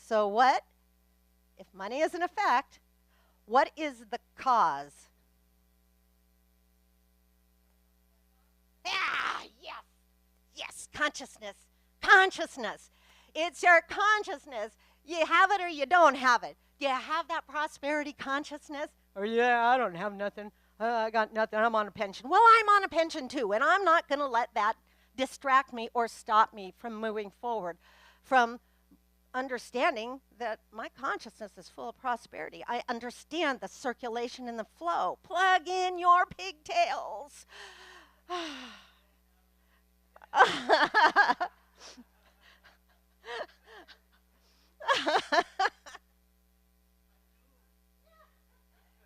So what, if money is an effect, what is the cause? Yeah, yes, consciousness. Consciousness. It's your consciousness. You have it or you don't have it. Do you have that prosperity consciousness? Or, yeah, I don't have nothing. I got nothing. I'm on a pension. Well, I'm on a pension too, and I'm not going to let that distract me or stop me from moving forward, from understanding that my consciousness is full of prosperity. I understand the circulation and the flow. Plug in your pigtails.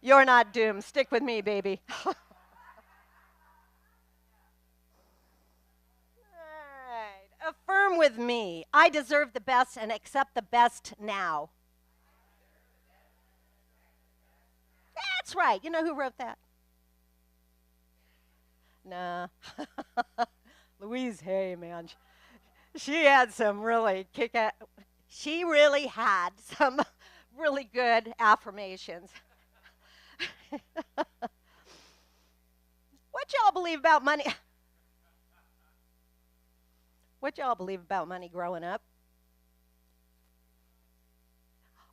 You're not doomed. Stick with me, baby. All right. Affirm with me. I deserve the best and accept the best now. That's right. You know who wrote that? Nah. Louise Hay, man. She had some really she really had some really good affirmations. What y'all believe about money? What y'all believe about money growing up?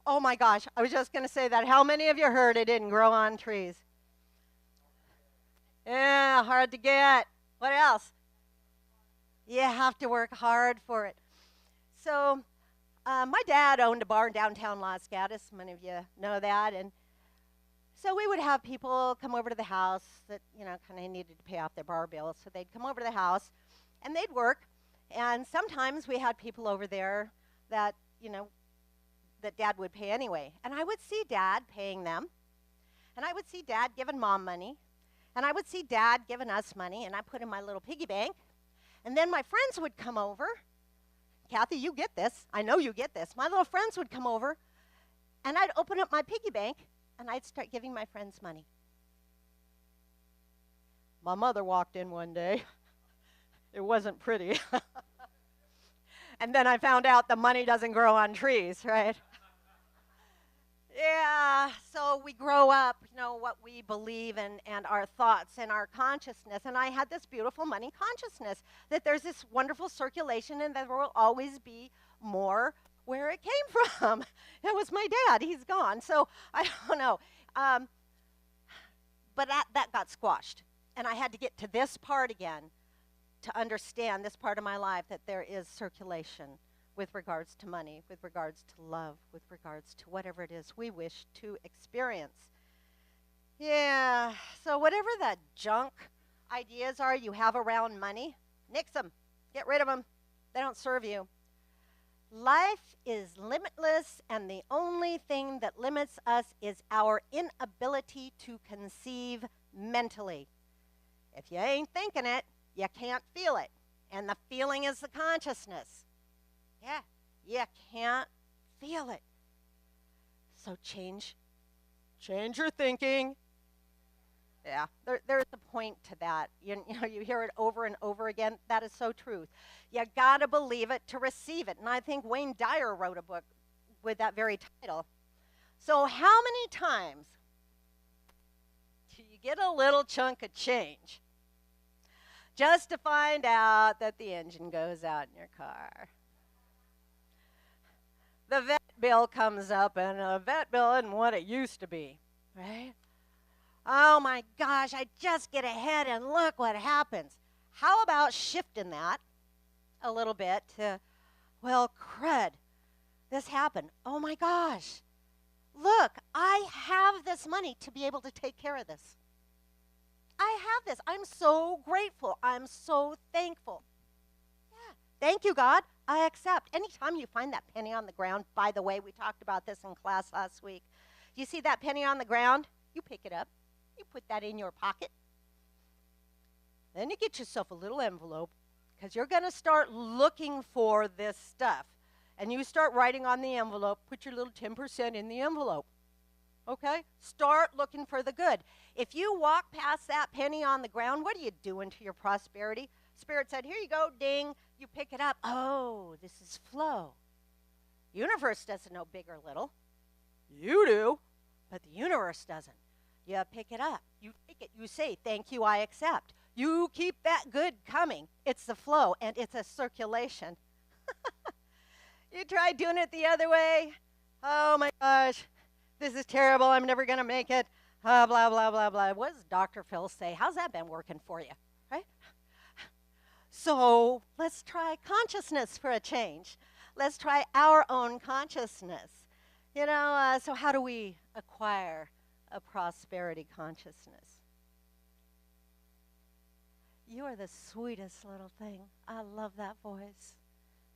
Oh my gosh, I was just going to say that. How many of you heard it didn't grow on trees? Yeah, hard to get. What else? You have to work hard for it. So my dad owned a bar in downtown Las Gatos. Many of you know that. And so we would have people come over to the house that, kind of needed to pay off their bar bills. So they'd come over to the house, and they'd work. And sometimes we had people over there that, that Dad would pay anyway. And I would see Dad paying them. And I would see Dad giving Mom money. And I would see Dad giving us money. And I put in my little piggy bank. And then my friends would come over. Kathy, you get this. I know you get this. My little friends would come over. And I'd open up my piggy bank. And I'd start giving my friends money. My mother walked in one day. It wasn't pretty. And then I found out the money doesn't grow on trees, right? Yeah, so we grow up, what we believe and our thoughts and our consciousness. And I had this beautiful money consciousness, that there's this wonderful circulation and there will always be more where it came from. It was my dad. He's gone. So I don't know. But that got squashed. And I had to get to this part again to understand this part of my life, that there is circulation with regards to money, with regards to love, with regards to whatever it is we wish to experience. Yeah, so whatever the junk ideas are you have around money, nix them. Get rid of them. They don't serve you. Life is limitless, and the only thing that limits us is our inability to conceive mentally. If you ain't thinking it, you can't feel it. And the feeling is the consciousness. Yeah, you can't feel it. So change your thinking. Yeah, there's a point to that. You hear it over and over again. That is so true. You got to believe it to receive it. And I think Wayne Dyer wrote a book with that very title. So how many times do you get a little chunk of change just to find out that the engine goes out in your car? The vet bill comes up, and a vet bill isn't what it used to be, right? Oh my gosh, I just get ahead and look what happens. How about shifting that a little bit to, well, crud, this happened. Oh my gosh, look, I have this money to be able to take care of this. I have this. I'm so grateful. I'm so thankful. Yeah, Thank you, God. I accept. Anytime you find that penny on the ground, by the way, we talked about this in class last week. You see that penny on the ground? You pick it up. You put that in your pocket. Then you get yourself a little envelope because you're going to start looking for this stuff. And you start writing on the envelope, put your little 10% in the envelope. Okay? Start looking for the good. If you walk past that penny on the ground, what are you doing to your prosperity? Spirit said, here you go, ding. You pick it up. Oh, this is flow. Universe doesn't know big or little. You do, but the universe doesn't. You pick it up. You take it. You say, thank you, I accept. You keep that good coming. It's the flow, and it's a circulation. You try doing it the other way. Oh, my gosh. This is terrible. I'm never going to make it. Blah, blah, blah, blah. What does Dr. Phil say? How's that been working for you? Right? So let's try consciousness for a change. Let's try our own consciousness. So how do we acquire a prosperity consciousness? You are the sweetest little thing. I love that voice.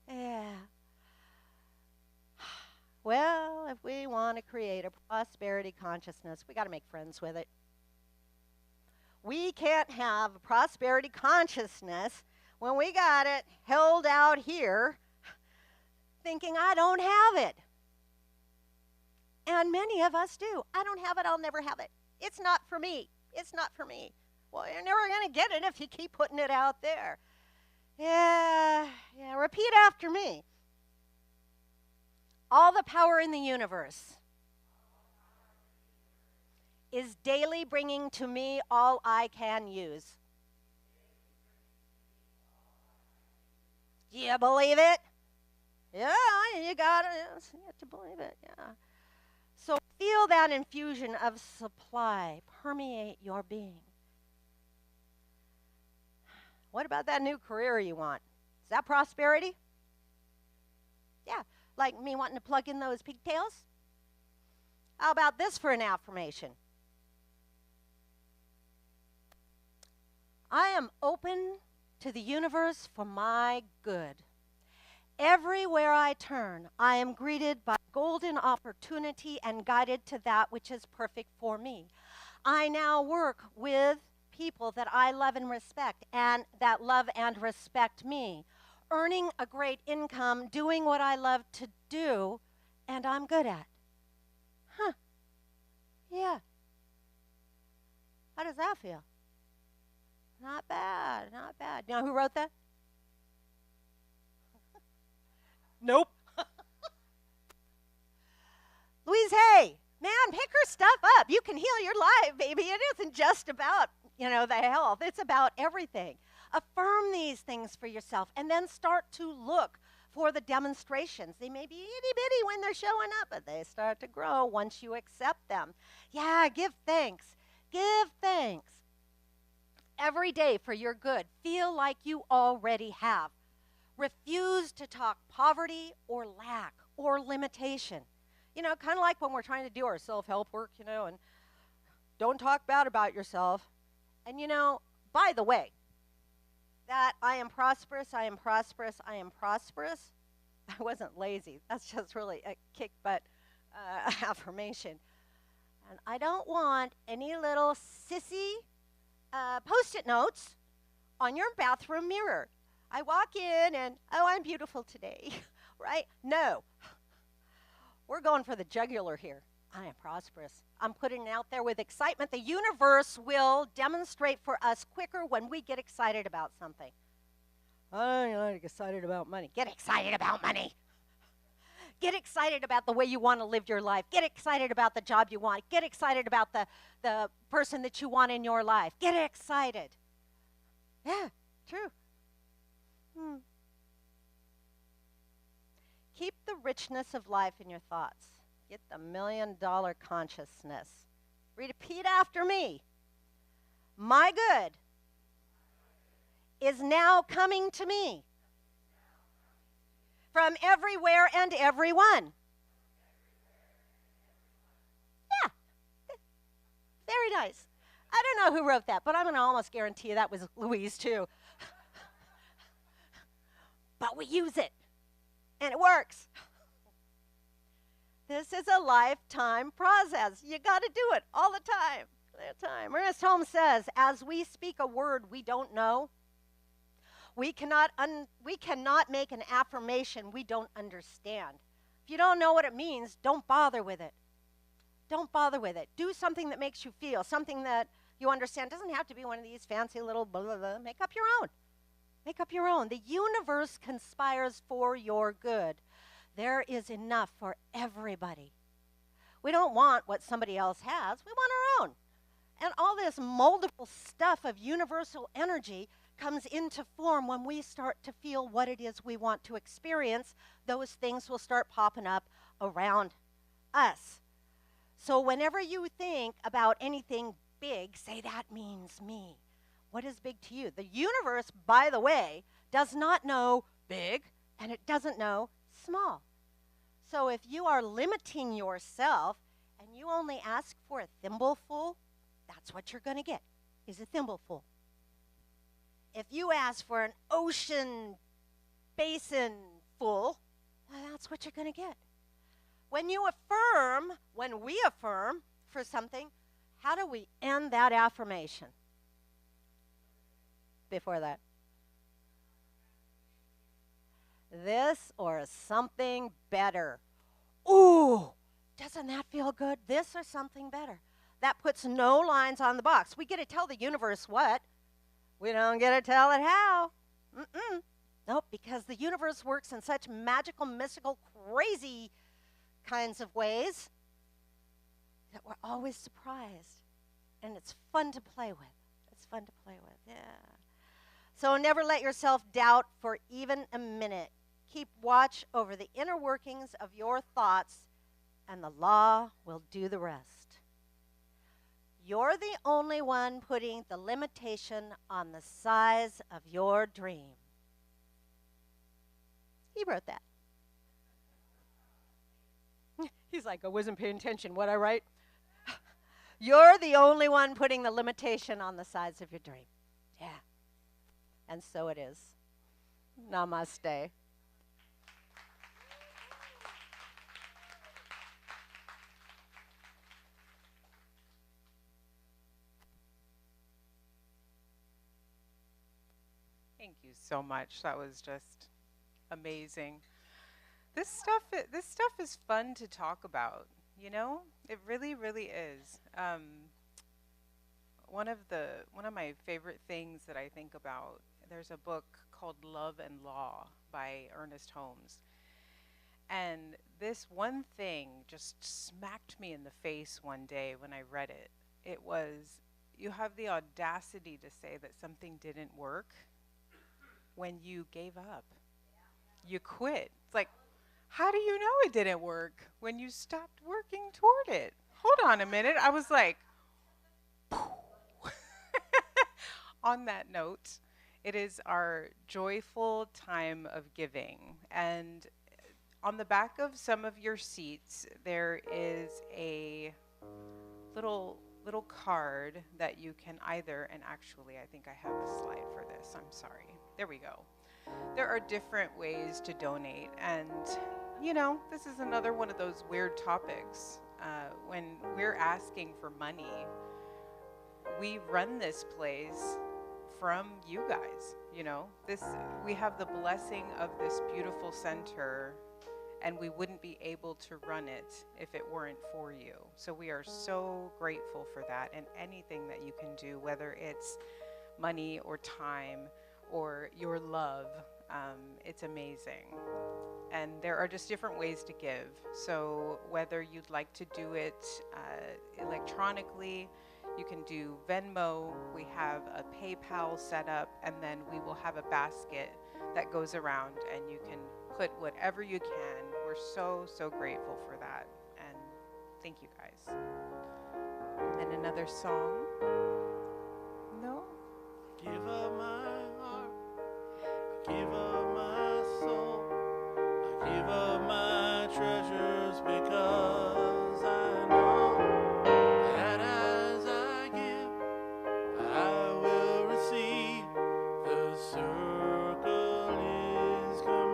Yeah. Well, if we want to create a prosperity consciousness, we got to make friends with it. We can't have a prosperity consciousness when we got it held out here thinking I don't have it. And many of us do. I don't have it, I'll never have it. It's not for me. It's not for me. Well, you're never going to get it if you keep putting it out there. Yeah, repeat after me. All the power in the universe is daily bringing to me all I can use. Do you believe it? Yeah, you got it. You have to believe it, yeah. So feel that infusion of supply permeate your being. What about that new career you want? Is that prosperity? Yeah, like me wanting to plug in those pigtails? How about this for an affirmation? I am open to the universe for my good. Everywhere I turn, I am greeted by golden opportunity and guided to that which is perfect for me. I now work with people that I love and respect and that love and respect me, earning a great income, doing what I love to do, and I'm good at. Huh. Yeah. How does that feel? Not bad, not bad. You know who wrote that? Nope. Louise Hay, man, pick her stuff up. You can heal your life, baby. It isn't just about, the health. It's about everything. Affirm these things for yourself and then start to look for the demonstrations. They may be itty-bitty when they're showing up, but they start to grow once you accept them. Yeah, give thanks. Give thanks. Every day for your good. Feel like you already have. Refuse to talk poverty or lack or limitation. Kind of like when we're trying to do our self-help work, and don't talk bad about yourself. And, by the way, that I am prosperous, I am prosperous, I am prosperous, I wasn't lazy. That's just really a kick-butt affirmation. And I don't want any little sissy Post-it notes on your bathroom mirror. I walk in and, oh, I'm beautiful today, right? No. We're going for the jugular here. I am prosperous. I'm putting it out there with excitement. The universe will demonstrate for us quicker when we get excited about something. I'm not excited about money. Get excited about money. Get excited about the way you want to live your life. Get excited about the job you want. Get excited about the person that you want in your life. Get excited. Yeah, true. Keep the richness of life in your thoughts. Get the $1 million consciousness. Repeat after me. My good is now coming to me from everywhere and everyone. Yeah, very nice. I don't know who wrote that, but I'm going to almost guarantee you that was Louise too. But but we use it, and it works. This is a lifetime process. You got to do it all the time. Ernest Holmes says, as we speak a word we don't know, we cannot make an affirmation we don't understand. If you don't know what it means, don't bother with it. Don't bother with it. Do something that makes you feel, something that you understand. It doesn't have to be one of these fancy little blah, blah, blah. Make up your own. Make up your own. The universe conspires for your good. There is enough for everybody. We don't want what somebody else has. We want our own. And all this moldable stuff of universal energy comes into form when we start to feel what it is we want to experience. Those things will start popping up around us. So whenever you think about anything big, say, that means me. What is big to you? The universe, by the way, does not know big, and it doesn't know small. So if you are limiting yourself and you only ask for a thimbleful, that's what you're going to get, is a thimbleful. If you ask for an ocean basin full, well, that's what you're going to get. When we affirm for something, how do we end that affirmation? Before that. This or something better. Ooh, doesn't that feel good? This or something better. That puts no lines on the box. We get to tell the universe what. We don't get to tell it how. Nope, because the universe works in such magical, mystical, crazy kinds of ways that we're always surprised. And it's fun to play with. It's fun to play with, yeah. So never let yourself doubt for even a minute. Keep watch over the inner workings of your thoughts, and the law will do the rest. You're the only one putting the limitation on the size of your dream. He wrote that. He's like, I wasn't paying attention. What'd I write? You're the only one putting the limitation on the size of your dream. Yeah. And so it is. Namaste. Thank you so much. That was just amazing. This stuff is fun to talk about, you know? It really, really is. One of my favorite things that I think about, there's a book called Love and Law by Ernest Holmes. And this one thing just smacked me in the face one day when I read it. It was, you have the audacity to say that something didn't work when you gave up. You quit. It's like, how do you know it didn't work when you stopped working toward it? Hold on a minute. I was like, on that note, it is our joyful time of giving. And on the back of some of your seats, there is a little card that you can either, and actually I think I have a slide for this. I'm sorry. There we go. There are different ways to donate, and you know, this is another one of those weird topics. When we're asking for money, we run this place from you guys. You know, we have the blessing of this beautiful center, and we wouldn't be able to run it if it weren't for you. So we are so grateful for that, and anything that you can do, whether it's money or time or your love, it's amazing. And there are just different ways to give. So whether you'd like to do it electronically, you can do Venmo. We have a PayPal set up, and then we will have a basket that goes around, and you can put whatever you can. We're so, so grateful for that. And thank you guys. And another song? No? Give up my heart, I give up my soul, I give up my treasures, because I know that as I give, I will receive. The circle is complete.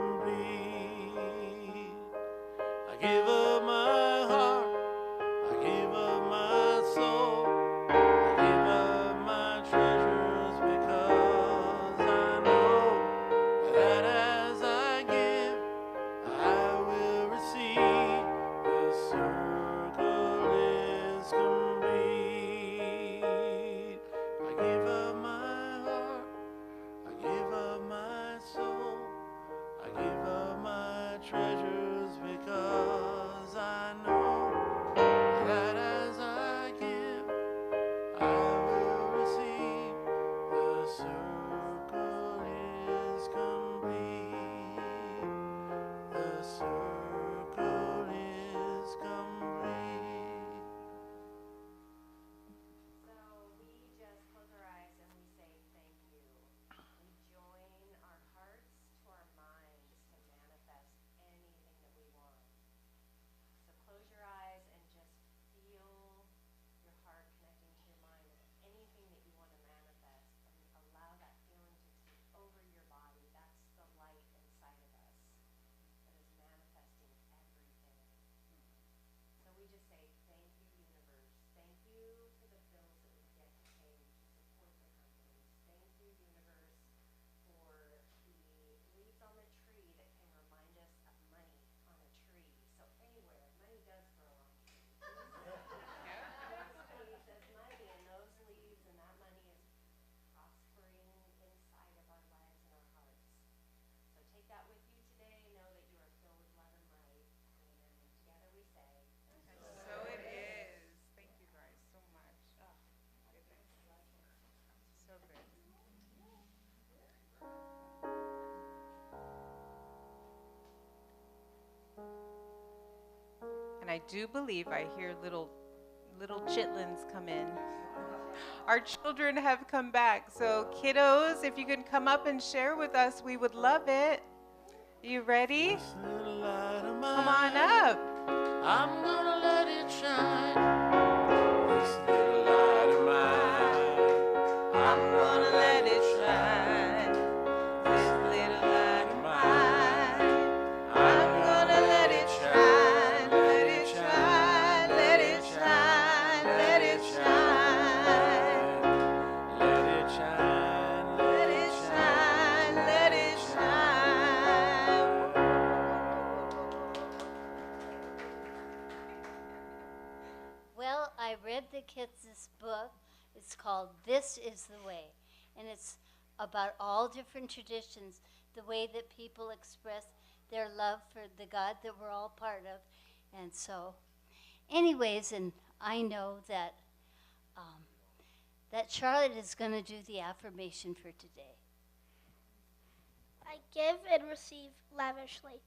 And I do believe I hear little chitlins come in. Our children have come back. So kiddos, if you can come up and share with us, we would love it. You ready? This little light of Come on mine, up. I'm gonna let it shine. This little light of mine, I'm gonna let it shine. This little light of mine, I'm gonna let it shine. Let it shine, let it shine, let it shine. Let it shine, let it shine, let it shine. Well, I read the kids this book. It's called This Is the Way. And it's about all different traditions, the way that people express their love for the God that we're all part of. And so, anyways, and I know that that Charlotte is going to do the affirmation for today. I give and receive lavishly.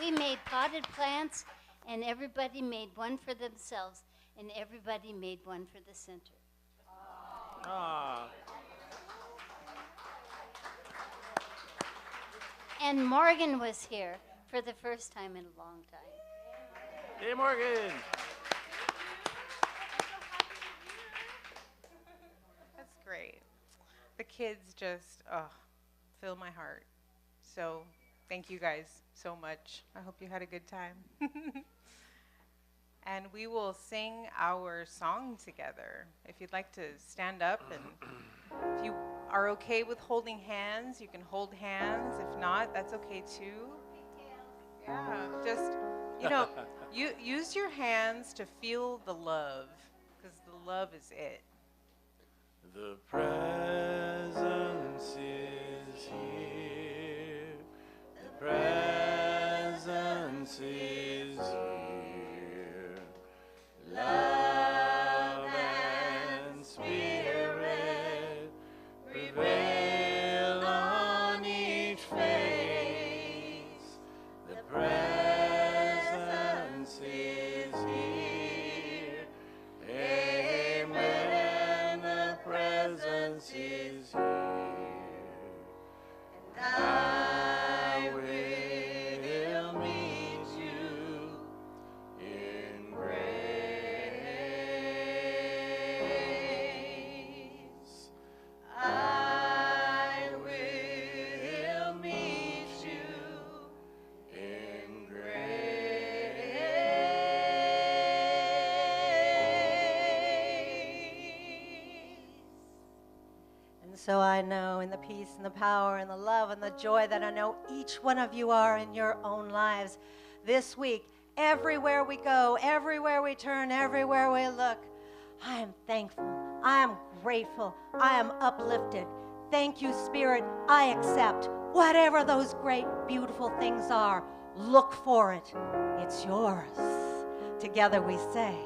We made potted plants, and everybody made one for themselves, and everybody made one for the center. Ah. And Morgan was here for the first time in a long time. Hey, Morgan. That's great. The kids just fill my heart. So thank you guys so much. I hope you had a good time. And we will sing our song together. If you'd like to stand up, and if you are okay with holding hands, you can hold hands. If not, that's okay too. Yeah, just, you use your hands to feel the love, because the love is it. The presence is here. The presence is here. Love and spirit prevail on each face. The presence is here. Amen. The presence is here. And I will meet you in grace. I will meet you in grace. And so I know in the peace and the power and the love and the joy that I know each one of you are in your own lives this week, everywhere we go, everywhere we turn, everywhere we look, I am thankful. I am grateful. I am uplifted. Thank you, Spirit. I accept whatever those great, beautiful things are. Look for it. It's yours. Together we say,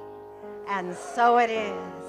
and so it is.